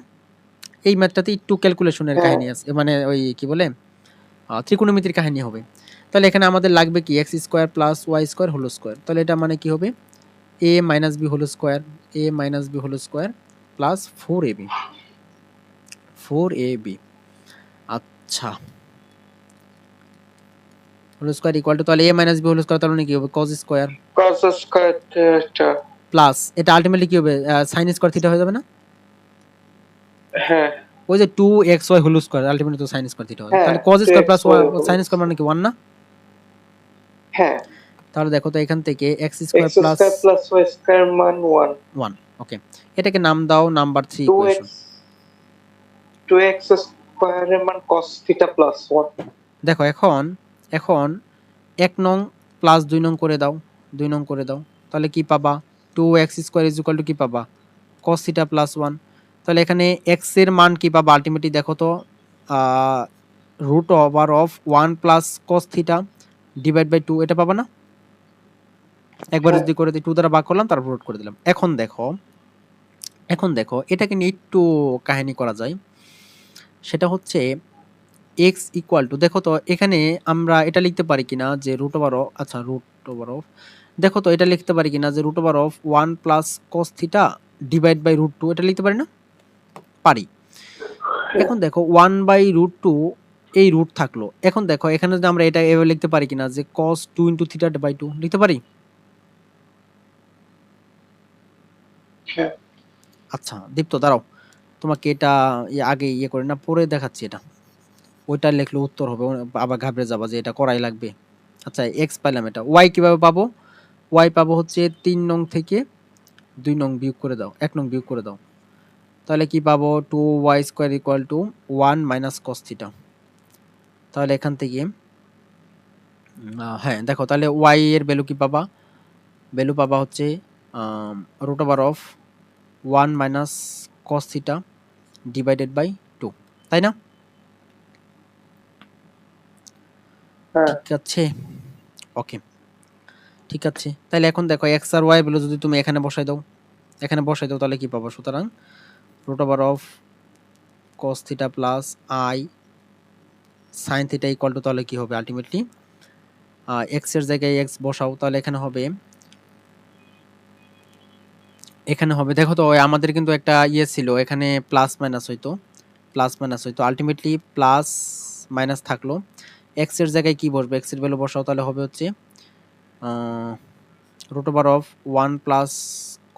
এই ম্যাথটাতে একটু ক্যালকুলেশনের হ্যাঁ, কাহিনী আছে। মানে ওই কি বলে ত্রিকোণমিতির কাহিনী হবে। তাহলে এখানে আমাদের লাগবে কি x square plus y square whole square. তাহলে এটা মানে কি হবে? a minus b whole square, a minus b whole square plus 4ab, 4ab। আচ্ছা, হোল স্কয়ার ইকুয়াল টু তাহলে a minus b whole square তাহলে কি হবে? cos square cos square theta. Plus এটা আলটিমেটলি কি হবে? sin স্কয়ার থিটা হয়ে যাবে না? হ্যাঁ, ওই যে 2xy হোল স্কয়ার আলটিমেটলি তো sin স্কয়ার থিটা হবে। হ্যাঁ, তাহলে cos স্কয়ার প্লাস 2xy হলো। sin স্কয়ার মানে কি 1 না? হ্যাঁ, তাহলে দেখো তো এখান থেকে x x square plus square plus y square মান 1। 1। ওকে, এটাকে নাম দাও নাম্বার 3 2x ইকুয়েশন। 2x স্কয়ারের মান cos থিটা প্লাস 1। দেখো এখন এখন 1 নং প্লাস 2 নং করে দাও, 2 নং করে দাও। তাহলে কি পাবা? 2x square is equal to কি পাবা? cos theta plus 1। তাহলে এখানে x এর মান কি পাবা? আলটিমেটলি দেখো তো root over of 1 plus cos theta divide by 2, এটা পাবা না? একবার হ্যাঁ, যদি করে দিই 2 দ্বারা ভাগ করলাম তারপর রুট করে দিলাম। এখন দেখো এটাকে নিয়ে একটু কাহিনী করা যায়। সেটা হচ্ছে x ইকুয়াল টু, দেখো তো এখানে আমরা এটা লিখতে পারি কিনা যে রুট ওভার অফ, আচ্ছা রুট ওভার অফ, দেখো তো এটা লিখতে পারি কিনা যে root over of 1 plus cos theta divide by √2, এটা লিখতে পারি না? পারি। এখন দেখো 1 বাই √2 এই রুট থাকলো। এখন দেখো এখানে যদি আমরা এটা এভাবে লিখতে পারি কিনা যে cos 2 ইনটু থিটা বাই 2 লিখতে পারি? হ্যাঁ। আচ্ছা দীপ্ত দাঁড়াও, তোমাকে এটা আগে করে না পরে দেখাচ্ছি এটা। ওইটা লিখলে উত্তর হবে, আবার ঘাবড়ে যাবা যে এটা করাই লাগবে। আচ্ছা এক্স পাইলাম, এটা ওয়াই কিভাবে পাবো? ওয়াই পাবো হচ্ছে 3 নং থেকে 2 নং বিয়োগ করে দাও, 1 নং বিয়োগ করে দাও। তাহলে কি পাবো? 2y square equal to 1 minus cos theta. তাহলে এখান থেকে হ্যাঁ দেখো তাহলে y এর ভ্যালু কি পাবা? ভ্যালু পাবা হচ্ছে root over of 1 minus cos theta divided by 2, তাই না? হ্যাঁ ঠিক আছে, ওকে, ঠিক আছে। তাহলে এখন দেখো এক্স আর ওয়াই ভ্যালু যদি তুমি এখানে বসাই দাও, এখানে বসাই দাও, তাহলে কি পাবো? সুতরাং root over of cos theta plus i sine theta equal to, তাহলে কি হবে আলটিমেটলি এক্স এর জায়গায় এক্স বসাও, তাহলে এখানে হবে, এখানে হবে, দেখো তো ওই আমাদের কিন্তু একটা ইয়ে ছিল এখানে, প্লাস মাইনাস হইতো, প্লাস মাইনাস হইতো, আলটিমেটলি প্লাস মাইনাস থাকলো। এক্স এর জায়গায় কি বসবে? এক্স এর ভ্যালু বসাও, তাহলে হবে হচ্ছে root over of 1 plus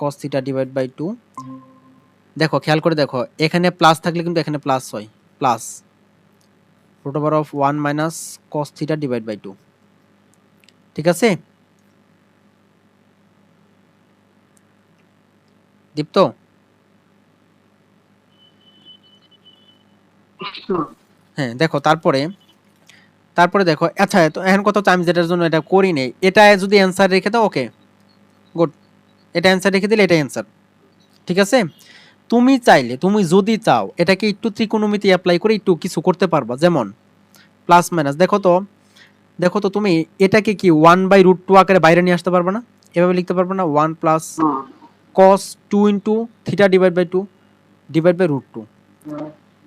cos theta divide by 2। দেখো খেয়াল করে দেখো, এখানে প্লাস থাকলে কিন্তু এখানে প্লাস হয়, plus root over of 1 minus cos theta divide by 2, ঠিক আছে দীপ্ত? হ্যাঁ দেখো, তারপরে তারপরে দেখো, আচ্ছা তো এখন কত আমি যেটার জন্য এটা করি নেই, এটা যদি অ্যান্সার রেখে দাও, ওকে গুড, এটা অ্যান্সার রেখে দিলে এটাই অ্যান্সার, ঠিক আছে। তুমি চাইলে, তুমি যদি চাও এটাকে একটু ত্রিকোণমিতি অ্যাপ্লাই করে একটু কিছু করতে পারবা, যেমন প্লাস মাইনাস, দেখো তো, দেখো তো তুমি এটাকে কি 1/√2 আকারে বাইরে নিয়ে আসতে পারবে না? এভাবে লিখতে পারবে না, 1 plus cos 2 into theta divide by 2 divide by √2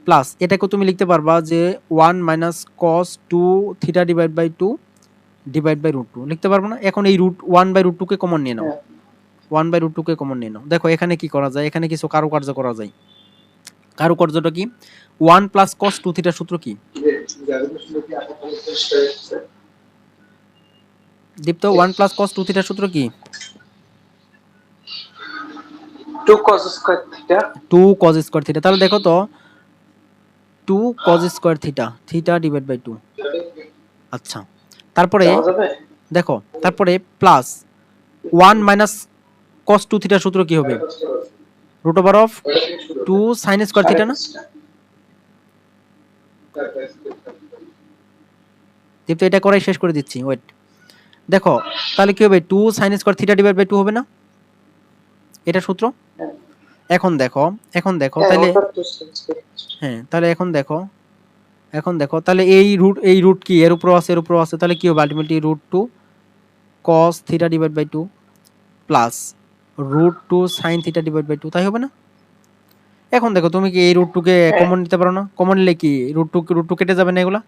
plus এটাকে তুমি লিখতে পারবা যে 1 minus cos 2 theta divide by 2 divide by √2 লিখতে পারবো না? এখন এই 1/√2 কে কমন নিয়ে নাও, 1/√2 কে কমন নিয়ে নাও। দেখো এখানে কি করা যায়, এখানে কিছু কারুকার্য করা যায়। কারুকার্যটা কি? 1 প্লাস cos 2 থিটার সূত্র কি দীপ্ত? 1 প্লাস cos 2 থিটার সূত্র কি? 2 cos square theta. 2 cos square theta, তাহলে দেখো তো 2 cos square theta, theta divide by 2, আচ্ছা। তারপরে দেওয়া যাবে? দেখো, তারপরে প্লাস 1 মাইনাস cos 2 থিটার সূত্র কি হবে? Root over of 2 sin square theta না? দীপ্ত এটা করাই শেষ করে দিচ্ছি, ওয়েট। দেখো তাহলে কি হবে, 2 sin square theta divide by 2 হবে না? এটা সূত্র। এখন দেখো, এখন দেখো তাহলে, হ্যাঁ তাহলে এখন দেখো, এখন দেখো তাহলে এই রুট কি এর উপর আছে, এর উপর আছে, তাহলে কি হবে ultimately √2 cos theta divide by 2 plus √2 sin theta divide by 2, তাই হবে না? এখন দেখো তুমি কি এই √2 কে কমন নিতে পারো না? কমন নিলে কি √2 কেটে যাবে না? এগুলা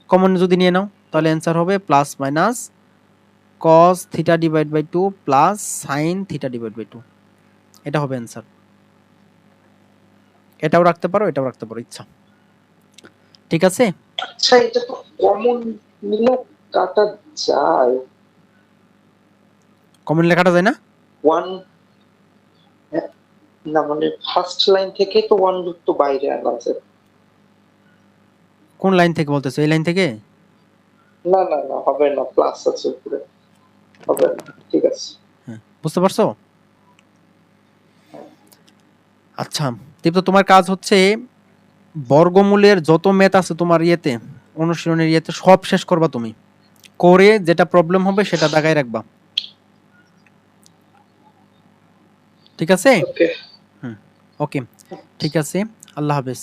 কমন যদি নিয়ে নাও, তাহলে অ্যান্সার হবে plus minus cos theta divide by 2 plus sin theta divide by 2, এটা হবে অ্যান্সার। এটাও রাখতে পারো, এটাও রাখতে পারো, ইচ্ছা, ঠিক আছে। আচ্ছা এটা তো কমন নিলে কাটা যায়। কমন লেখাটা যায় না? 1 না মানে ফার্স্ট লাইন থেকে তো 1 যুক্ত বাইরে আনা যায়। কোন লাইন থেকে বলতেছো? এই লাইন থেকে? না না না হবে না, প্লাস আছে উপরে, হবে না, ঠিক আছে। হ্যাঁ, বুঝতে পারছো? আচ্ছা দীপ্ত, তোমার কাজ হচ্ছে বর্গমূলের যত ম্যাথ আছে তোমার ইয়েতে, অনুশীলনের ইয়েতে, সব শেষ করবা তুমি, করে যেটা প্রবলেম হবে সেটা দাগায় রাখবা, ঠিক আছে? ওকে হুম, ওকে, ঠিক আছে, আল্লাহ হাফেজ।